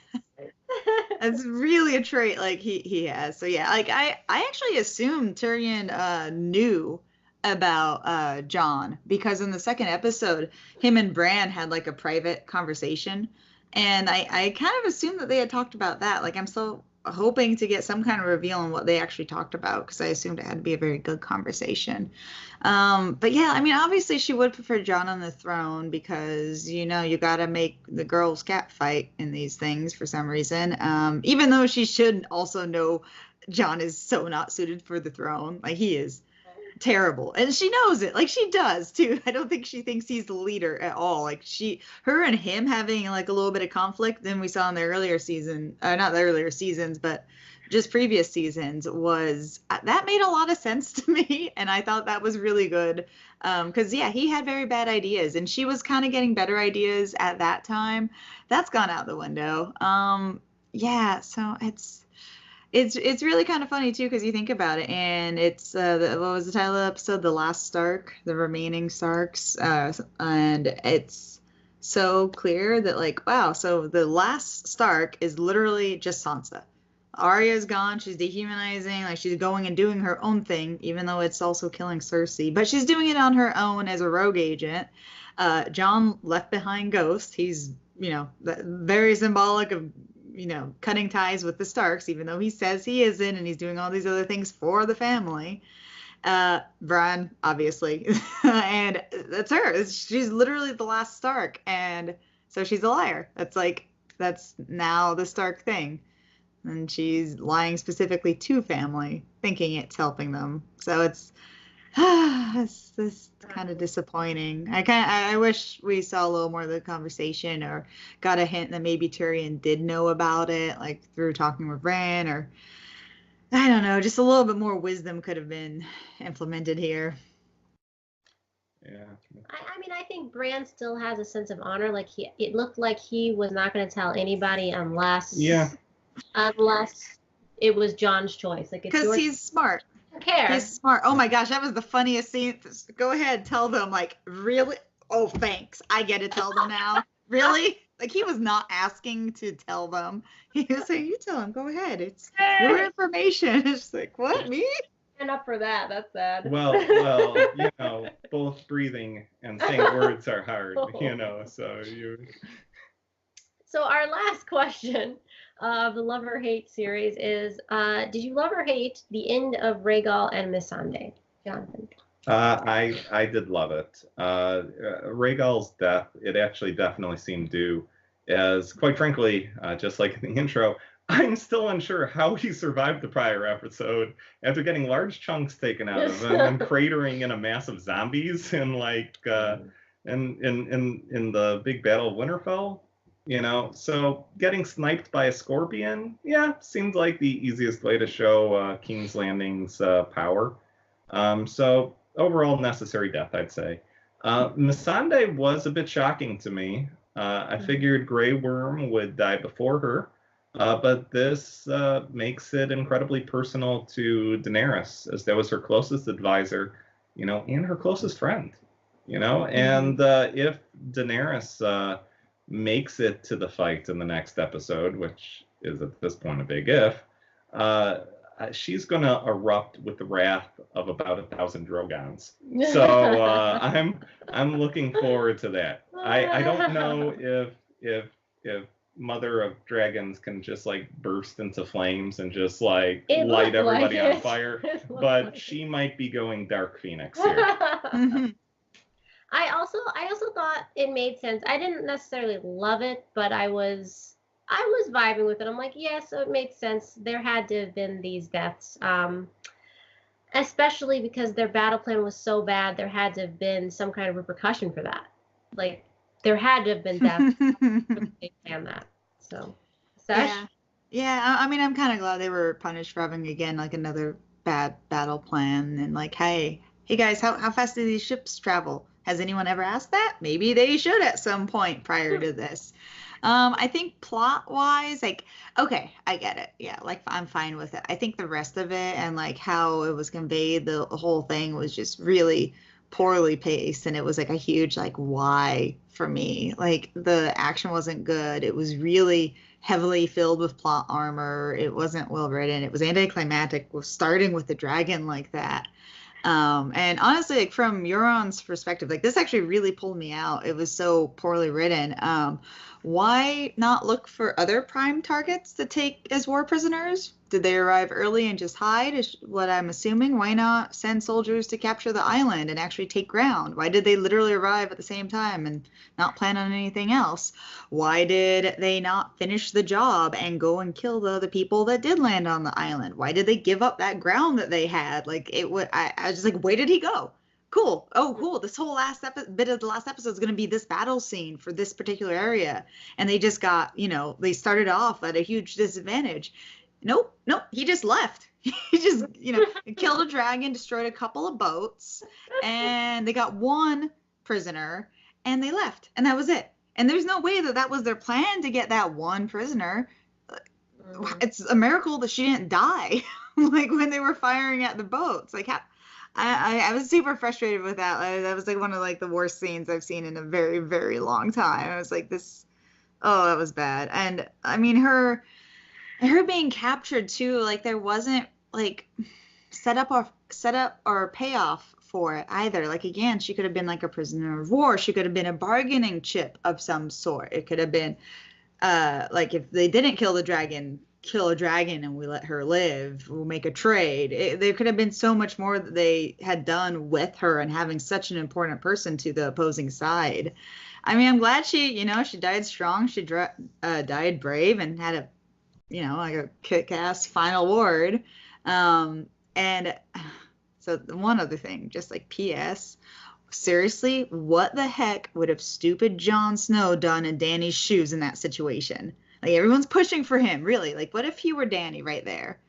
it's really a trait like he has. So yeah, like I actually assumed Tyrion knew about Jon, because in the second episode him and Bran had like a private conversation, and I kind of assumed that they had talked about that. Like, I'm so hoping to get some kind of reveal on what they actually talked about, because I assumed it had to be a very good conversation. But yeah, I mean, obviously she would prefer Jon on the throne, because, you know, you got to make the girls cat fight in these things for some reason. Even though she should also know Jon is so not suited for the throne, like he is. terrible, and she knows it. Like, she does too. I don't think she thinks he's the leader at all. Like, her and him having like a little bit of conflict than we saw in the earlier season, not the earlier seasons, but just previous seasons, was that made a lot of sense to me, and I thought that was really good. Because yeah, he had very bad ideas, and she was kind of getting better ideas at that time. That's gone out the window. Yeah, so it's really kind of funny too, because you think about it, and it's what was the title of the episode? The Last Stark, the remaining Starks, and it's so clear that like, wow, so the last Stark is literally just Sansa. Arya's gone. She's dehumanizing. Like, she's going and doing her own thing, even though it's also killing Cersei. But she's doing it on her own as a rogue agent. Jon left behind Ghost. He's, very symbolic of, cutting ties with the Starks, even though he says he isn't, and he's doing all these other things for the family. Bran, obviously. And that's her. She's literally the last Stark. And so she's a liar. That's now the Stark thing. And she's lying specifically to family, thinking it's helping them. So it's kind of disappointing. I wish we saw a little more of the conversation, or got a hint that maybe Tyrion did know about it, like through talking with Bran, or I don't know, just a little bit more wisdom could have been implemented here. Yeah. I mean, I think Bran still has a sense of honor. Like, it looked like he was not going to tell anybody unless it was Jon's choice. Like, because he's smart. I don't care. He's smart. Oh my gosh, that was the funniest scene. Go ahead, tell them. Like, really? Oh, thanks. I get to tell them now. Really? Like, he was not asking to tell them. He was saying, "You tell them. Go ahead. It's your information." It's like, what, me? Stand up for that. That's sad. Well, both breathing and saying words are hard. So you. So our last question of the Love or Hate series is, did you love or hate the end of Rhaegal and Missandei, Jonathan? I did love it. Rhaegal's death, it actually definitely seemed due, as quite frankly, just like in the intro, I'm still unsure how he survived the prior episode after getting large chunks taken out of him and cratering in a mass of zombies in in the big battle of Winterfell. So getting sniped by a scorpion, seemed like the easiest way to show King's Landing's power. So overall, necessary death, I'd say. Missandei was a bit shocking to me. I figured Grey Worm would die before her, but this makes it incredibly personal to Daenerys, as that was her closest advisor, and her closest friend. And if Daenerys makes it to the fight in the next episode, which is at this point a big if, she's going to erupt with the wrath of about 1,000 Drogons. So I'm looking forward to that. I don't know if Mother of Dragons can just like burst into flames and just like light everybody on fire, but she might be going Dark Phoenix here. I also thought it made sense. I didn't necessarily love it, but I was vibing with it. I'm like, yeah, so it made sense. There had to have been these deaths, especially because their battle plan was so bad. There had to have been some kind of repercussion for that. Like, there had to have been deaths. They planned that. So, yeah. I mean, I'm kind of glad they were punished for having again like another bad battle plan, and like, hey guys, how fast do these ships travel? Has anyone ever asked that? Maybe they should at some point prior to this. I think plot-wise, like, okay, I get it. Yeah, like, I'm fine with it. I think the rest of it and, like, how it was conveyed, the whole thing was just really poorly paced, and it was, like, a huge, like, why for me. Like, the action wasn't good. It was really heavily filled with plot armor. It wasn't well written. It was anticlimactic, starting with the dragon like that. And honestly, like, from Euron's perspective, like, this actually really pulled me out. It was so poorly written. Why not look for other prime targets to take as war prisoners? Did they arrive early and just hide, is what I'm assuming? Why not send soldiers to capture the island and actually take ground? Why did they literally arrive at the same time and not plan on anything else? Why did they not finish the job and go and kill the people that did land on the island? Why did they give up that ground that they had? Like, I was just like, where did he go? Cool. Oh, cool. This whole bit of the last episode is going to be this battle scene for this particular area. And they just got, they started off at a huge disadvantage. Nope. He just left. He just, killed a dragon, destroyed a couple of boats, and they got one prisoner and they left. And that was it. And there's no way that was their plan to get that one prisoner. It's a miracle that she didn't die, like when they were firing at the boats. Like, I was super frustrated with that. That was like one of like the worst scenes I've seen in a very, very long time. I was like, that was bad. And I mean, her being captured too, like there wasn't like set up or payoff for it either. Like, again, she could have been like a prisoner of war. She could have been a bargaining chip of some sort. It could have been like if they didn't kill a dragon and we let her live, we'll make a trade. There could have been so much more that they had done with her and having such an important person to the opposing side. I mean, I'm glad she died strong. She died brave and had like a kick-ass final word. And so one other thing, just like P.S., seriously, what the heck would have stupid Jon Snow done in Dany's shoes in that situation? Like, everyone's pushing for him, really. Like, what if he were Dany right there?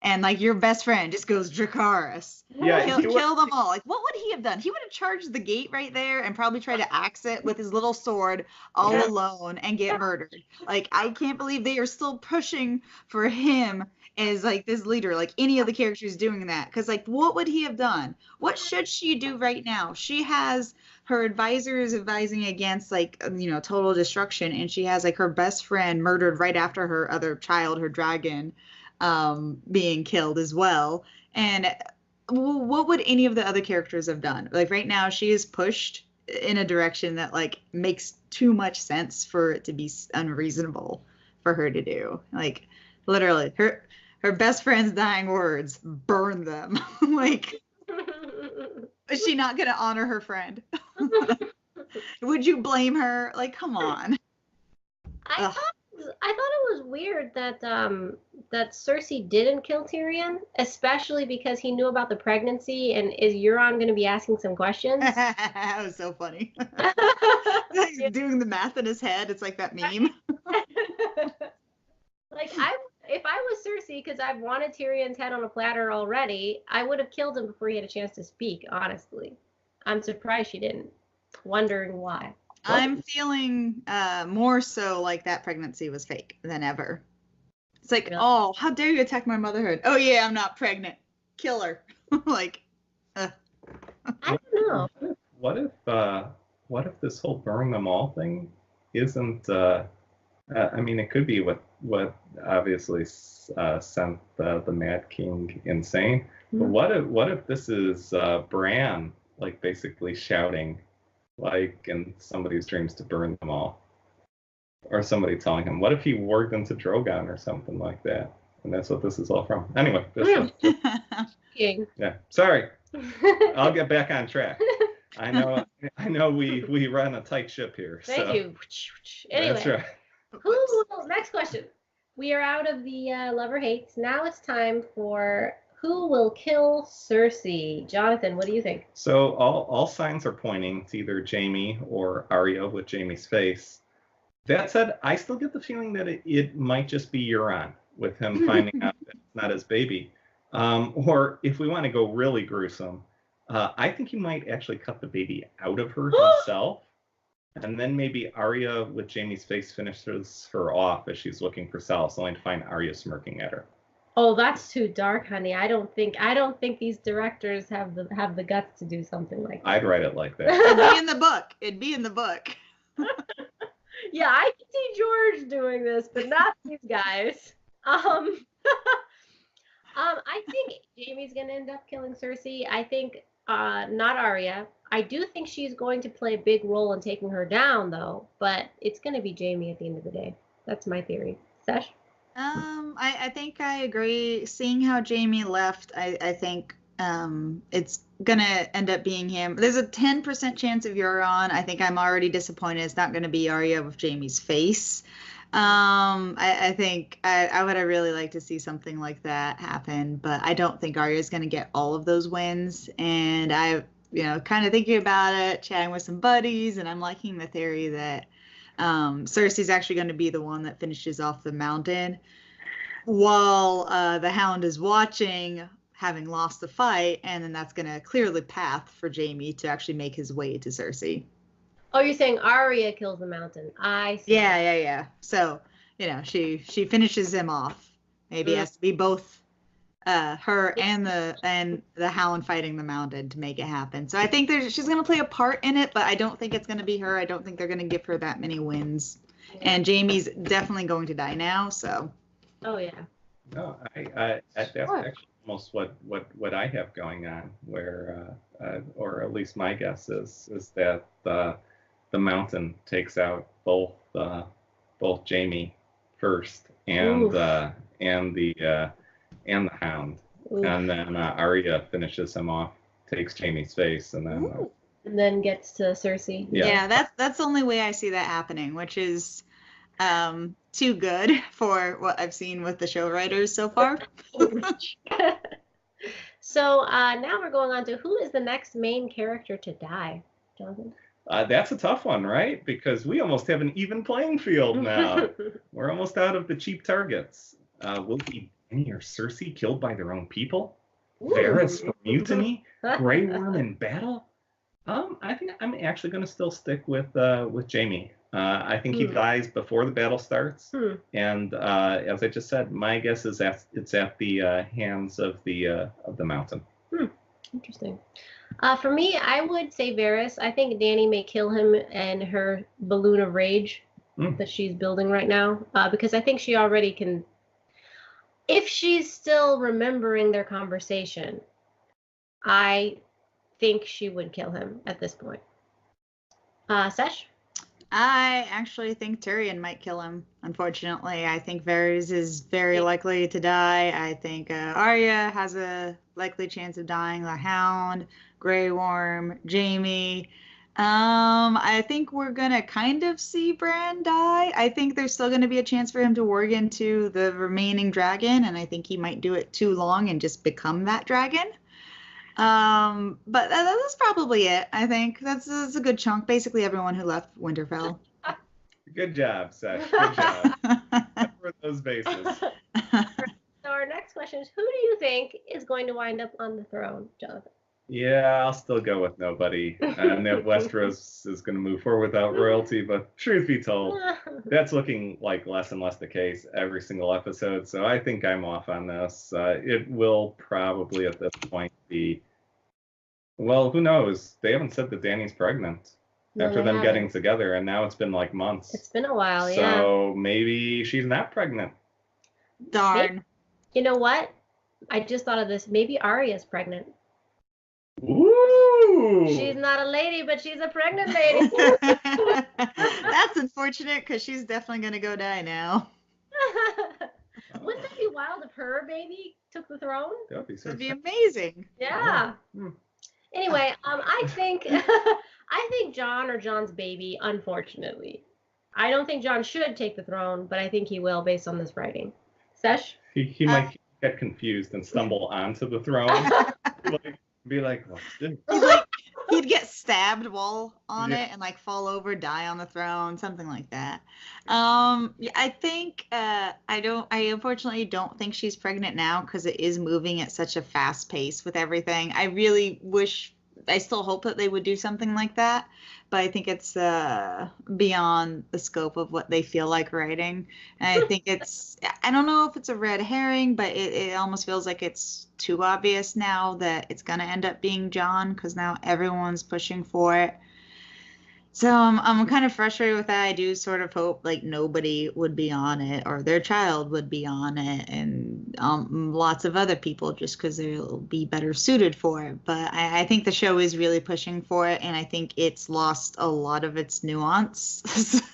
And, like, your best friend just goes Dracarys. Yeah, kill them all. Like, what would he have done? He would have charged the gate right there and probably tried to axe it with his little sword all alone and get murdered. Like, I can't believe they are still pushing for him as, like, this leader. Like, any of the characters doing that. Because, like, what would he have done? What should she do right now? She has her advisors advising against, like, total destruction, and she has, like, her best friend murdered right after her other child, her dragon, being killed as well. And what would any of the other characters have done? Like, right now she is pushed in a direction that, like, makes too much sense for it to be unreasonable for her to do. Like, literally, her best friend's dying words, burn them. Like, is she not going to honor her friend? Would you blame her? Like, come on. I thought it was weird that that Cersei didn't kill Tyrion, especially because he knew about the pregnancy. And is Euron going to be asking some questions? That was so funny. He's doing the math in his head. It's like that meme. Like, if I was Cersei, because I've wanted Tyrion's head on a platter already, I would have killed him before he had a chance to speak, honestly. I'm surprised she didn't. Wondering why. I'm feeling more so like that pregnancy was fake than ever. It's like, oh, how dare you attack my motherhood? Oh, yeah, I'm not pregnant. Kill her. Like, I don't know. What if this whole burn them all thing isn't, I mean, it could be what obviously sent the Mad King insane. But what if this is Bran, like, basically shouting, like in somebody's dreams, to burn them all? Or somebody telling him, what if he worked into Drogon or something like that? And that's what this is all from. Anyway, yeah. Sorry. I'll get back on track. I know we run a tight ship here. Thank you. Anyway. That's right. Next question. We are out of the lover hates. Now it's time for who will kill Cersei. Jonathan, what do you think? So all signs are pointing to either Jaime or Arya with Jaime's face. That said, I still get the feeling that it might just be Euron, with him finding out that it's not his baby. Or if we want to go really gruesome, I think he might actually cut the baby out of her himself. And then maybe Arya with Jaime's face finishes her off as she's looking for Sallys, only to find Arya smirking at her. Oh, that's too dark, honey. I don't think these directors have the guts to do something like that. I'd write it like that. It'd be in the book. Yeah, I can see George doing this, but not these guys. I think Jaime's gonna end up killing Cersei. I think not Arya. I do think she's going to play a big role in taking her down, though, but it's going to be Jaime at the end of the day. That's my theory. Sesh? I think I agree. Seeing how Jaime left, I think it's gonna end up being him. There's a 10% chance of Euron. I think I'm already disappointed it's not gonna be Arya with Jaime's face. I think I would have really liked to see something like that happen, but I don't think Arya's gonna get all of those wins. And kind of thinking about it, chatting with some buddies, and I'm liking the theory that Cersei's actually going to be the one that finishes off the mountain while the Hound is watching, having lost the fight, and then that's going to clear the path for Jaime to actually make his way to Cersei. Oh, you're saying Arya kills the mountain. I see. Yeah. So, she finishes him off. Maybe it has to be both her and the Hound fighting the mountain to make it happen. So I think she's going to play a part in it, but I don't think it's going to be her. I don't think they're going to give her that many wins. And Jaime's definitely going to die now, so. Oh, yeah. No, that's actually almost what I have going on, where, or at least my guess is that the mountain takes out both Jaime first and the Hound. Ooh. And then Arya finishes him off, takes Jaime's face, and then gets to Cersei. Yeah, that's the only way I see that happening, which is too good for what I've seen with the show writers so far. So now we're going on to who is the next main character to die, Jonathan? That's a tough one, right? Because we almost have an even playing field now. We're almost out of the cheap targets. Will be Dany or Cersei killed by their own people? Varys for mutiny? Grey Worm in battle? I think I'm actually going to still stick with Jaime. I think he dies before the battle starts. And as I just said, my guess is it's at the hands of the mountain. Interesting. For me, I would say Varys. I think Dany may kill him and her balloon of rage that she's building right now, because I think she already can. If she's still remembering their conversation, I think she would kill him at this point. Sesh? I actually think Tyrion might kill him, unfortunately. I think Varys is very likely to die. I think Arya has a likely chance of dying. The Hound, Grey Worm, Jaime. I think we're going to kind of see Bran die. I think there's still going to be a chance for him to work into the remaining dragon, and I think he might do it too long and just become that dragon. But that's probably it. I think that's a good chunk. Basically, everyone who left Winterfell. Good job, Seth. Good job. Cover those bases. So our next question is: who do you think is going to wind up on the throne, Jonathan? Yeah, I'll still go with nobody. And that Westeros is going to move forward without royalty. But truth be told, that's looking like less and less the case every single episode. So I think I'm off on this. It will probably at this point be, well, who knows? They haven't said that Dany's pregnant after them getting together. And now it's been like months. It's been a while, So maybe she's not pregnant. Darn. You know what? I just thought of this. Maybe Arya's pregnant. Ooh! She's not a lady, but she's a pregnant lady. That's unfortunate because she's definitely going to go die now. Wouldn't that be wild if her baby took the throne? That'd be amazing. Yeah. Anyway, I think Jon or Jon's baby, unfortunately. I don't think Jon should take the throne, but I think he will based on this writing. Sesh? He might get confused and stumble onto the throne. Be like, what's this? He'd get stabbed while on it and fall over, die on the throne, something like that. I think I unfortunately don't think she's pregnant now because it is moving at such a fast pace with everything. I still hope that they would do something like that, but I think it's beyond the scope of what they feel like writing. And I think I don't know if it's a red herring, but it almost feels like it's too obvious now that it's going to end up being Jon because now everyone's pushing for it. So I'm kind of frustrated with that. I do sort of hope like nobody would be on it or their child would be on it, and lots of other people just because they'll be better suited for it. But I think the show is really pushing for it, and I think it's lost a lot of its nuance.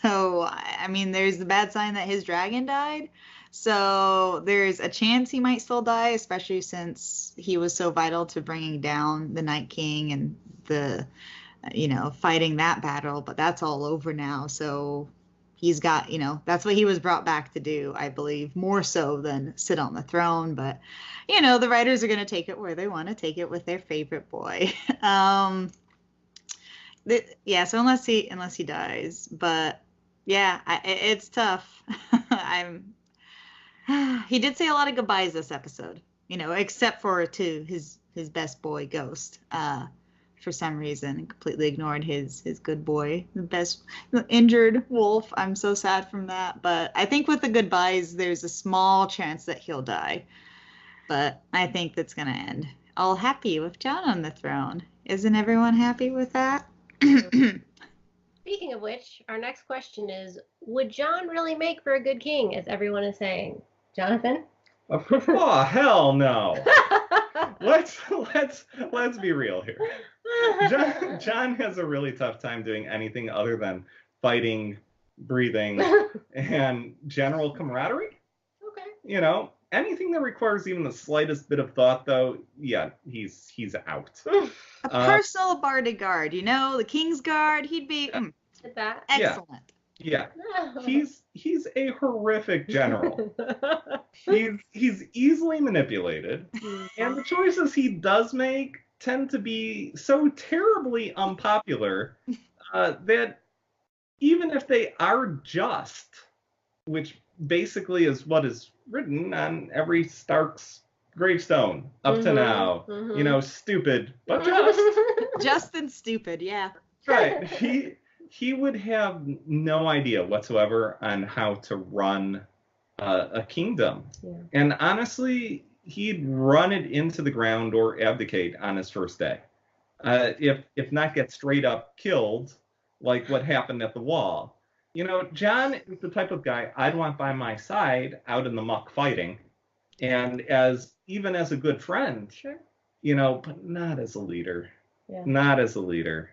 So I mean, there's the bad sign that his dragon died. So there's a chance he might still die, especially since he was so vital to bringing down the Night King and the fighting that battle, but that's all over now. So he's got, that's what he was brought back to do, I believe, more so than sit on the throne. But, the writers are going to take it where they want to take it with their favorite boy. So unless he dies, but yeah, it's tough. He did say a lot of goodbyes this episode, except for to his best boy, Ghost. For some reason, completely ignored his good boy, the best injured wolf. I'm so sad from that. But I think with the goodbyes, there's a small chance that he'll die. But I think that's going to end all happy with Jon on the throne. Isn't everyone happy with that? Speaking of which, our next question is, would Jon really make for a good king, as everyone is saying? Jonathan? Oh, hell no. Let's be real here. Jon has a really tough time doing anything other than fighting, breathing, and general camaraderie. Okay. Anything that requires even the slightest bit of thought, though, yeah, he's out. A personal bodyguard, the King's Guard, he'd be excellent. Yeah. He's a horrific general. He's easily manipulated, and the choices he does make tend to be so terribly unpopular that even if they are just, which basically is what is written on every Stark's gravestone up to now, stupid but just. Just and stupid, yeah. Right. He would have no idea whatsoever on how to run a kingdom. Yeah. And honestly, he'd run it into the ground or abdicate on his first day. If not get straight up killed, like what happened at the Wall. Jon is the type of guy I'd want by my side out in the muck fighting. And even as a good friend, Sure. But not as a leader. Yeah. Not as a leader.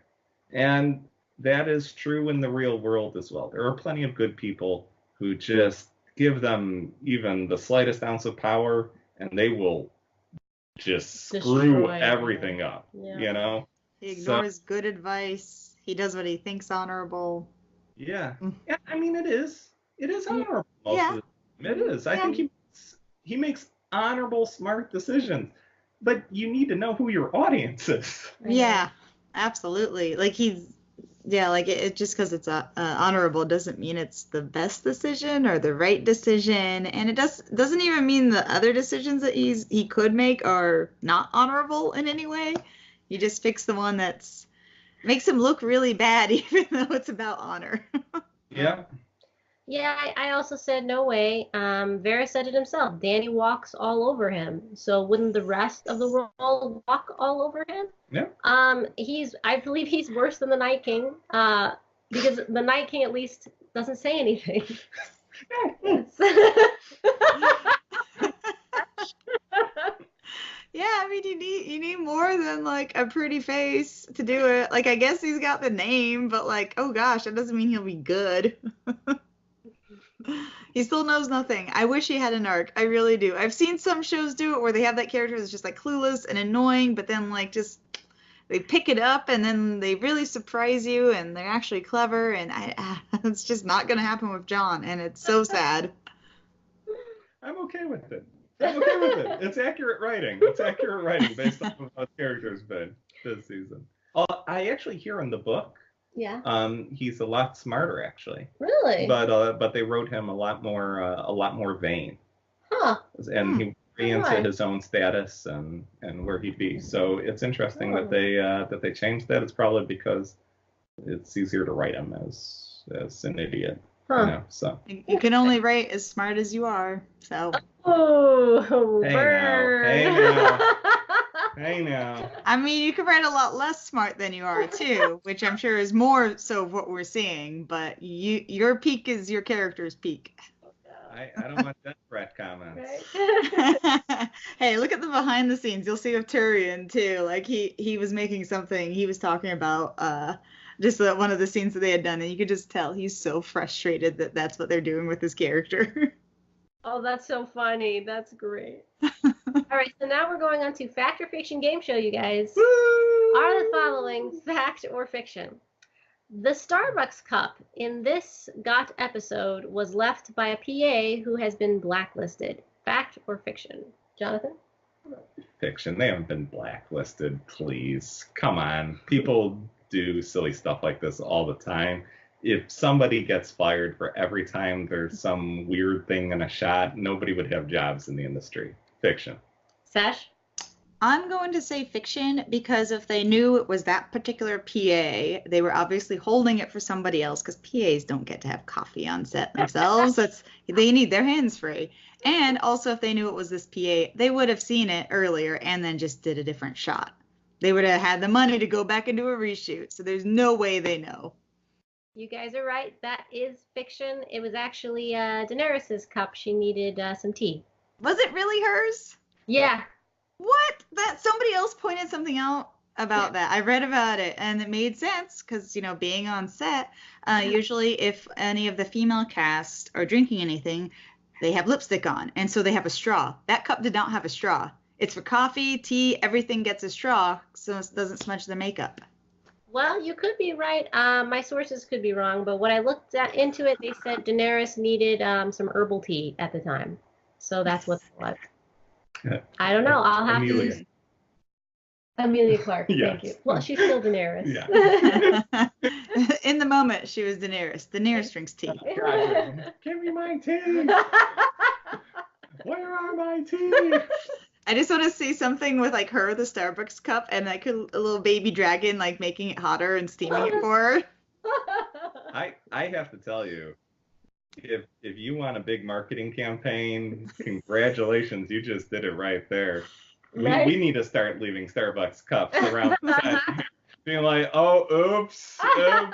And that is true in the real world as well. There are plenty of good people who just give them even the slightest ounce of power, and they will just screw everything up. Yeah. He ignores good advice. He does what he thinks honorable. Yeah. Yeah. I mean, it is honorable. Yeah. It is. I think he makes honorable, smart decisions. But you need to know who your audience is. Yeah, absolutely. Like it just because it's honorable doesn't mean it's the best decision or the right decision, and it doesn't even mean the other decisions that he could make are not honorable in any way. You just fix the one that's makes him look really bad, even though it's about honor. Yeah. Yeah, I also said no way. Varys said it himself. Dany walks all over him. So wouldn't the rest of the world walk all over him? Yeah. I believe he's worse than the Night King. Because the Night King at least doesn't say anything. Yeah, I mean you need more than like a pretty face to do it. Like I guess he's got the name, but like, oh gosh, that doesn't mean he'll be good. He still knows nothing. I wish he had an arc. I really do. I've seen some shows do it where they have that character that's just like clueless and annoying, but then like just they pick it up and then they really surprise you and they're actually clever, and it's just not going to happen with Jon, and it's so sad. I'm okay with it. It's accurate writing. It's accurate writing based on how the character's been this season. I actually hear in the book, he's a lot smarter actually. Really? But they wrote him a lot more vain. Huh. And he into his own status and where he'd be. So it's interesting that they changed that. It's probably because it's easier to write him as an idiot. Huh. So you can only write as smart as you are. So oh, hey burn. now. I know. I mean, you could write a lot less smart than you are too, which I'm sure is more so of what we're seeing. But your peak is your character's peak. I don't want that threat comments. Right? Hey, look at the behind the scenes. You'll see of Tyrion too. Like he was making something. He was talking about just one of the scenes that they had done, and you could just tell he's so frustrated that that's what they're doing with his character. Oh, that's so funny. That's great. All right, so now we're going on to fact or fiction game show, you guys. Are the following fact or fiction? The Starbucks cup in this GOT episode was left by a PA who has been blacklisted. Fact or fiction? Jonathan? Fiction. They haven't been blacklisted, please. Come on. People do silly stuff like this all the time. If somebody gets fired for every time there's some weird thing in a shot, nobody would have jobs in the industry. Fiction. Sash? I'm going to say fiction because if they knew it was that particular PA, they were obviously holding it for somebody else because PAs don't get to have coffee on set themselves. They need their hands free. And also if they knew it was this PA, they would have seen it earlier and then just did a different shot. They would have had the money to go back and do a reshoot. So there's no way they know. You guys are right. That is fiction. It was actually Daenerys's cup. She needed some tea. Was it really hers? Yeah. What? That somebody else pointed something out about that. I read about it and it made sense because, being on set, usually if any of the female cast are drinking anything, they have lipstick on. And so they have a straw. That cup did not have a straw. It's for coffee, tea, everything gets a straw so it doesn't smudge the makeup. Well, you could be right. My sources could be wrong, but when I looked into it, they said Daenerys needed some herbal tea at the time. So that's what it was. I don't know. I'll have to. Amelia Clark. Yes. Thank you. Well, she's still Daenerys. Yeah. In the moment, she was Daenerys. Daenerys drinks tea. God, give me my tea. Where are my tea? I just want to see something with like her, the Starbucks cup, and like a little baby dragon, like making it hotter and steaming it for her. I have to tell you, if you want a big marketing campaign, congratulations, you just did it right there. Right? We need to start leaving Starbucks cups around the set, being like, oh, oops. That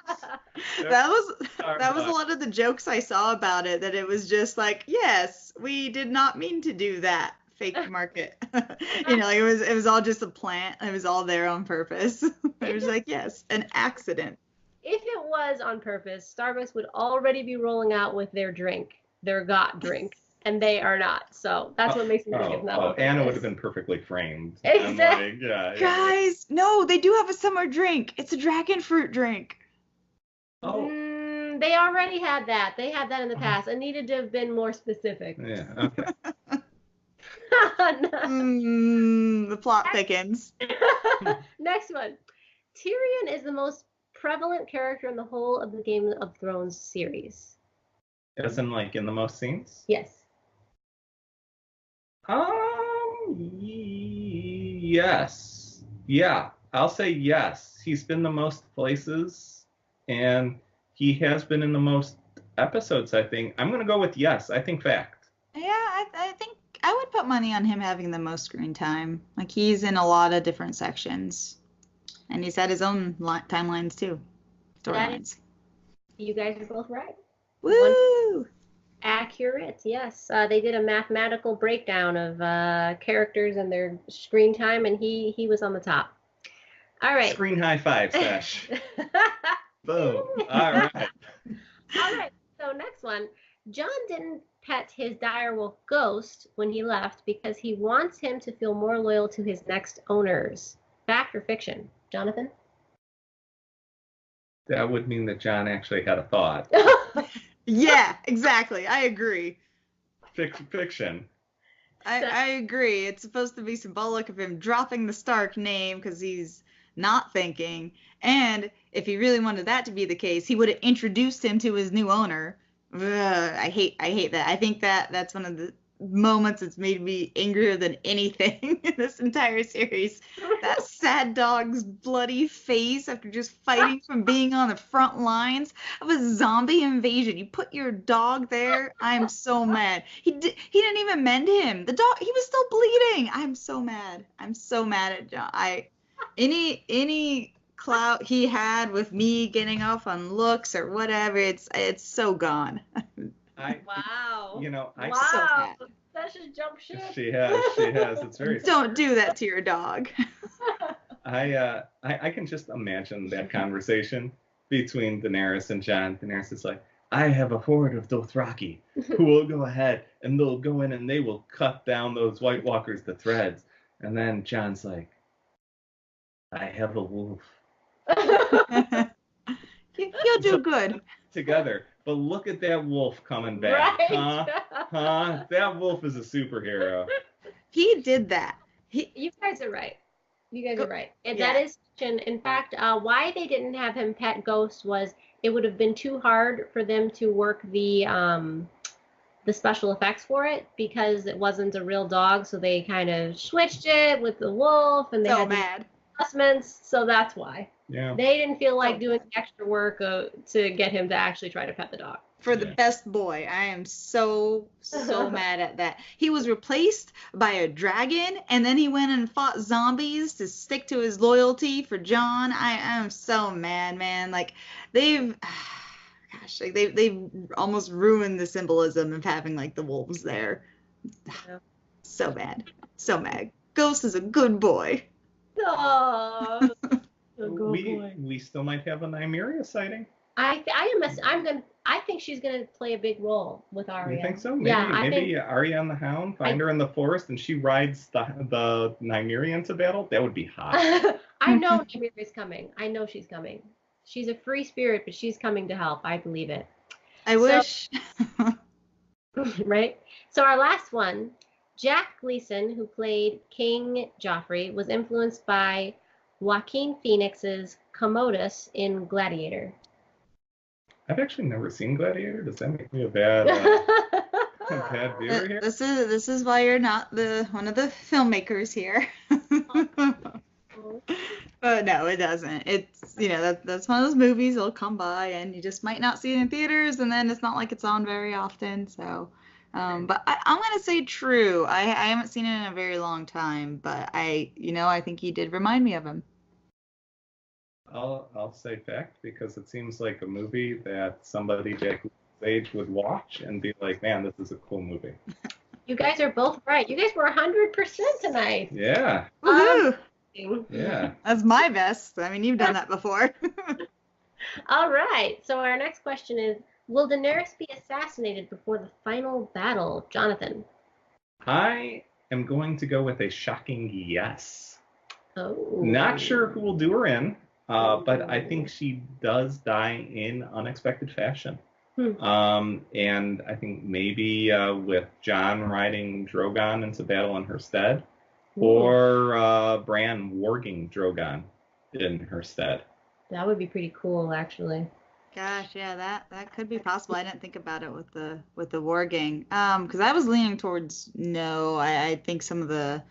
was a lot of the jokes I saw about it, that it was just like, yes, we did not mean to do that. Fake market. It was all just a plant. It was all there on purpose. It was like, yes, an accident. If it was on purpose, Starbucks would already be rolling out with their drink, their GOT drink, and they are not. So that's what makes me think it's not on purpose. Anna would have been perfectly framed. Exactly. Yeah. Guys, no, they do have a summer drink. It's a dragon fruit drink. Oh. They already had that. They had that in the past. It needed to have been more specific. Yeah, okay. The plot thickens. Next one. Tyrion is the most prevalent character in the whole of the Game of Thrones series. As in, like, in the most scenes? Yes. Yes. Yeah, I'll say yes. He's been the most places, and he has been in the most episodes, I think. I'm going to go with yes. I think fact. Yeah, I think I would put money on him having the most screen time. Like, he's in a lot of different sections. And he's had his own timelines, too. Storylines. You guys are both right. Woo! Accurate, yes. They did a mathematical breakdown of characters and their screen time, and he was on the top. All right. Screen high five, Sash. Boom. All right. All right. So next one. Jon didn't pet his direwolf Ghost when he left because he wants him to feel more loyal to his next owners. Fact or fiction? Jonathan? That would mean that Jon actually had a thought. Yeah, exactly. I agree. Fiction. I agree. It's supposed to be symbolic of him dropping the Stark name because he's not thinking. And if he really wanted that to be the case, he would have introduced him to his new owner. Ugh, I hate that. I think that's one of moments that's made me angrier than anything in this entire series. That sad dog's bloody face after just fighting from being on the front lines of a zombie invasion. You put your dog there. I am so mad. He didn't even mend him. The dog, he was still bleeding. I'm so mad. I'm so mad at John. Any clout he had with me getting off on looks or whatever, it's so gone. Wow. I so mad. That's just jump ship. She has. It's very. Don't do that to your dog. I can just imagine that conversation between Daenerys and Jon. Daenerys is like, I have a horde of Dothraki who will go ahead and they'll go in and they will cut down those White Walkers to threads. And then Jon's like, I have a wolf. He'll do good. Together. But look at that wolf coming back. Right. Huh? That wolf is a superhero. He did that. You guys are right. And Yeah. that is, in fact, why they didn't have him pet Ghost was it would have been too hard for them to work the special effects for it because it wasn't a real dog. So they kind of switched it with the wolf, and they So had mad. adjustments. So that's why Yeah. they didn't feel like doing the extra work to get him to actually try to pet the dog. For the Yeah. best boy. I am so mad at that. He was replaced by a dragon, and then he went and fought zombies to stick to his loyalty for Jon. I am so mad, man. Like they've almost ruined the symbolism of having like the wolves there. Yeah. So bad. So mad. Ghost is a good boy. Oh, We still might have a Nymeria sighting. I think she's gonna play a big role with Arya. You think so? Maybe, Yeah, I maybe think Arya and the Hound find her in the forest and she rides the Nymeria into battle. That would be hot. I know Nymeria coming. I know she's coming. She's a free spirit, but she's coming to help. I believe it. I wish. Right? So our last one, Jack Gleason, who played King Joffrey, was influenced by Joaquin Phoenix's Commodus in Gladiator. I've actually never seen Gladiator. Does that make me a bad viewer here? This is why you're not one of the filmmakers here. But no, it doesn't. It's that's one of those movies that'll come by and you just might not see it in theaters, and then it's not like it's on very often. So, but I'm gonna say true. I haven't seen it in a very long time, but I think he did remind me of him. I'll say fact because it seems like a movie that somebody Jack's age would watch and be like, man, this is a cool movie. You guys are both right. You guys were 100% tonight. Yeah. Woohoo! Yeah. That's my best. I mean, you've done that before. All right. So our next question is, will Daenerys be assassinated before the final battle? Jonathan. I am going to go with a shocking yes. Oh. Not sure who will do her in, but I think she does die in unexpected fashion. And I think maybe with Jon riding Drogon into battle in her stead, or Bran warging Drogon in her stead. That would be pretty cool, actually. Gosh, yeah, that could be possible. I didn't think about it with the warging. Because I was leaning towards no. I think some of the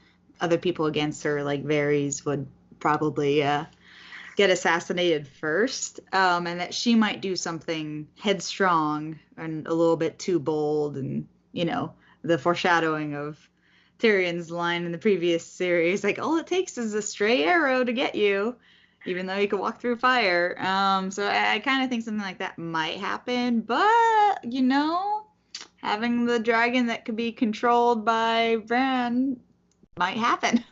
other people against her, like Varys, would probably get assassinated first, and that she might do something headstrong and a little bit too bold, and the foreshadowing of Tyrion's line in the previous series, like all it takes is a stray arrow to get you, even though you can walk through fire. So I kind of think something like that might happen, but having the dragon that could be controlled by Bran might happen.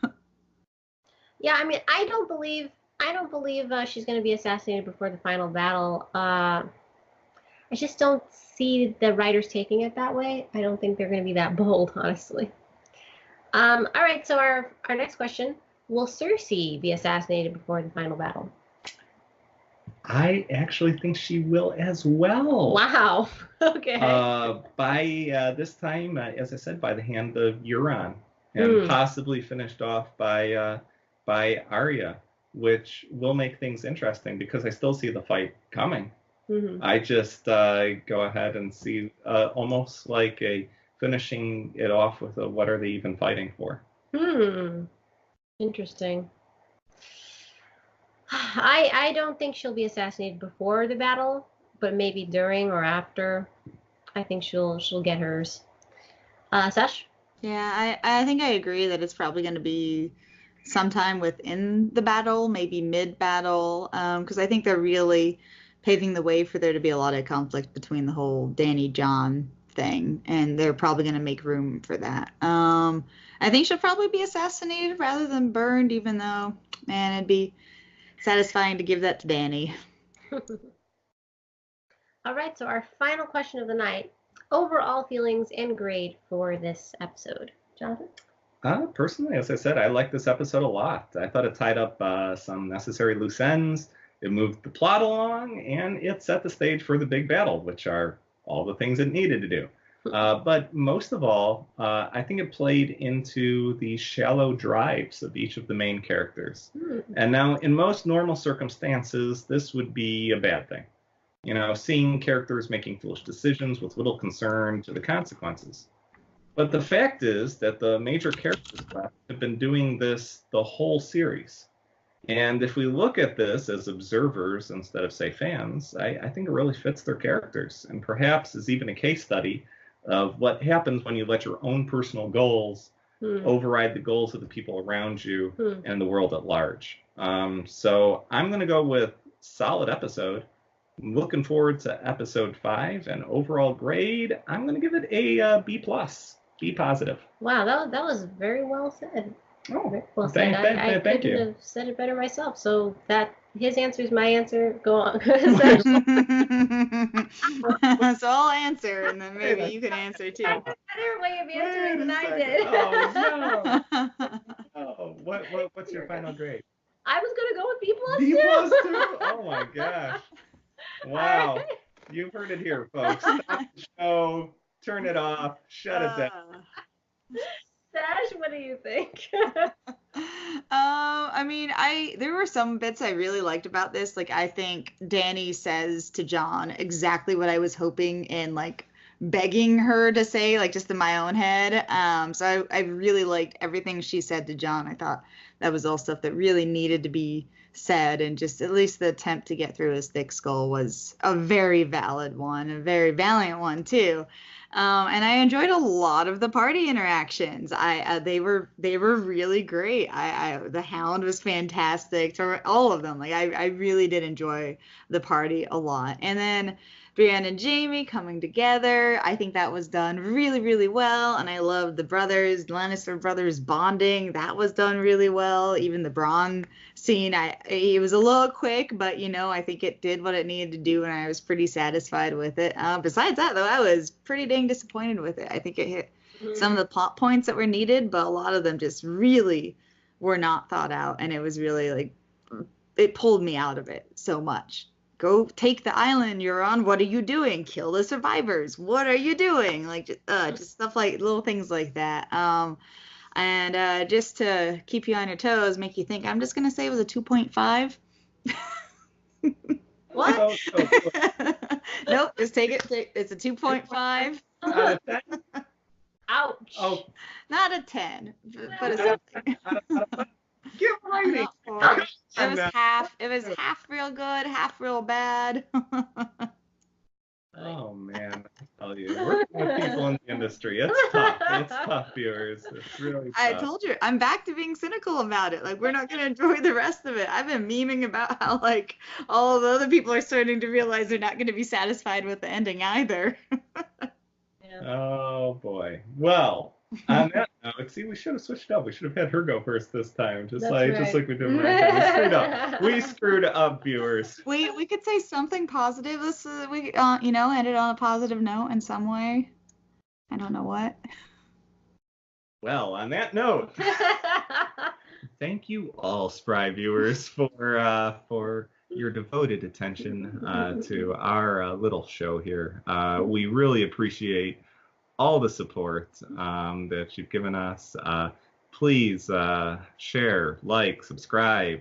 Yeah, I mean, I don't believe she's going to be assassinated before the final battle. I just don't see the writers taking it that way. I don't think they're going to be that bold, honestly. All right, so our next question, will Cersei be assassinated before the final battle? I actually think she will as well. Wow. Okay. By this time, as I said, by the hand of Euron, and possibly finished off by Arya, which will make things interesting because I still see the fight coming. I just go ahead and see almost like a finishing it off with a what are they even fighting for? Interesting. I don't think she'll be assassinated before the battle, but maybe during or after. I think she'll get hers. Sash? Yeah, I think I agree that it's probably going to be sometime within the battle, maybe mid-battle, because I think they're really paving the way for there to be a lot of conflict between the whole Danny John thing, and they're probably going to make room for that. I think she'll probably be assassinated rather than burned, even though, man, it'd be satisfying to give that to Danny. All right, so our final question of the night. Overall feelings and grade for this episode. Jonathan? Personally, as I said, I like this episode a lot. I thought it tied up some necessary loose ends. It moved the plot along, and it set the stage for the big battle, which are all the things it needed to do. But most of all, I think it played into the shallow drives of each of the main characters. And now, in most normal circumstances, this would be a bad thing. You know, seeing characters making foolish decisions with little concern to the consequences. But the fact is that the major characters have been doing this the whole series. And if we look at this as observers instead of, say, fans, I think it really fits their characters, and perhaps is even a case study of what happens when you let your own personal goals override the goals of the people around you and the world at large. So I'm going to go with solid episode. I'm looking forward to episode 5, and overall grade, I'm going to give it a B+, B positive. Wow, that was very well said. Oh, very well said. I couldn't have said it better myself. So that his answer is my answer. Go on. So I'll answer, and then maybe you can answer too. I had a better way of answering than I did. Oh no! What's your final grade? I was gonna go with B+. B+ too? Oh my gosh! Wow, right. You've heard it here, folks. Stop the show, turn it off, shut it down. Sash, what do you think? I mean, there were some bits I really liked about this. Like, I think Danny says to John exactly what I was hoping and like begging her to say, like just in my own head. So I really liked everything she said to John. I thought that was all stuff that really needed to be said, and just at least the attempt to get through his thick skull was a very valid one, a very valiant one too. And I enjoyed a lot of the party interactions. They were really great. The Hound was fantastic. All of them. Like I really did enjoy the party a lot. And then Brienne and Jaime coming together, I think that was done really, really well. And I loved the Lannister brothers bonding. That was done really well. Even the Bronn scene, it was a little quick, but I think it did what it needed to do, and I was pretty satisfied with it. Besides that, though, I was pretty dang disappointed with it. I think it hit some of the plot points that were needed, but a lot of them just really were not thought out, and it was really like it pulled me out of it so much. Go take the island you're on. What are you doing? Kill the survivors. What are you doing? Like just stuff like little things like that. And just to keep you on your toes, make you think, I'm just gonna say it was a 2.5. What? Nope, just take it. It's a 2.5. Ouch. Oh, not a 10, but a something. Give rating. It was half. It was half real good, half real bad. Oh man, I tell you, working with people in the industry, it's tough. It's tough, viewers. It's really tough. I told you, I'm back to being cynical about it. Like, we're not gonna enjoy the rest of it. I've been memeing about how like all the other people are starting to realize they're not gonna be satisfied with the ending either. Yeah. Oh boy. Well, on that note, see, we should have switched up. We should have had her go first this time, just like we did last time. We screwed up, viewers. We could say something positive. We ended on a positive note in some way. I don't know what. Well, on that note, thank you all, Spry viewers, for your devoted attention to our little show here. We really appreciate all the support that you've given us. Please share, like, subscribe.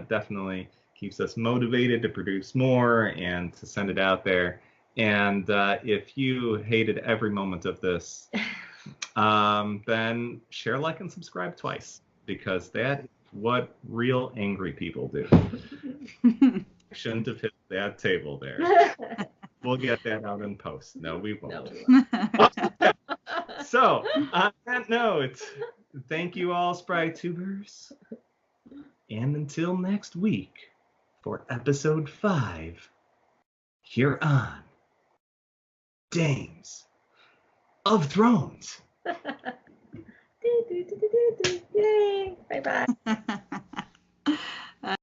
Definitely keeps us motivated to produce more and to send it out there. And if you hated every moment of this, then share, like, and subscribe twice, because that is what real angry people do. Shouldn't have hit that table there. We'll get that out in post. No, we won't. No. So, on that note, thank you all, Spry Tubers. And until next week for episode 5 here on Dames of Thrones. Yay. Bye-bye.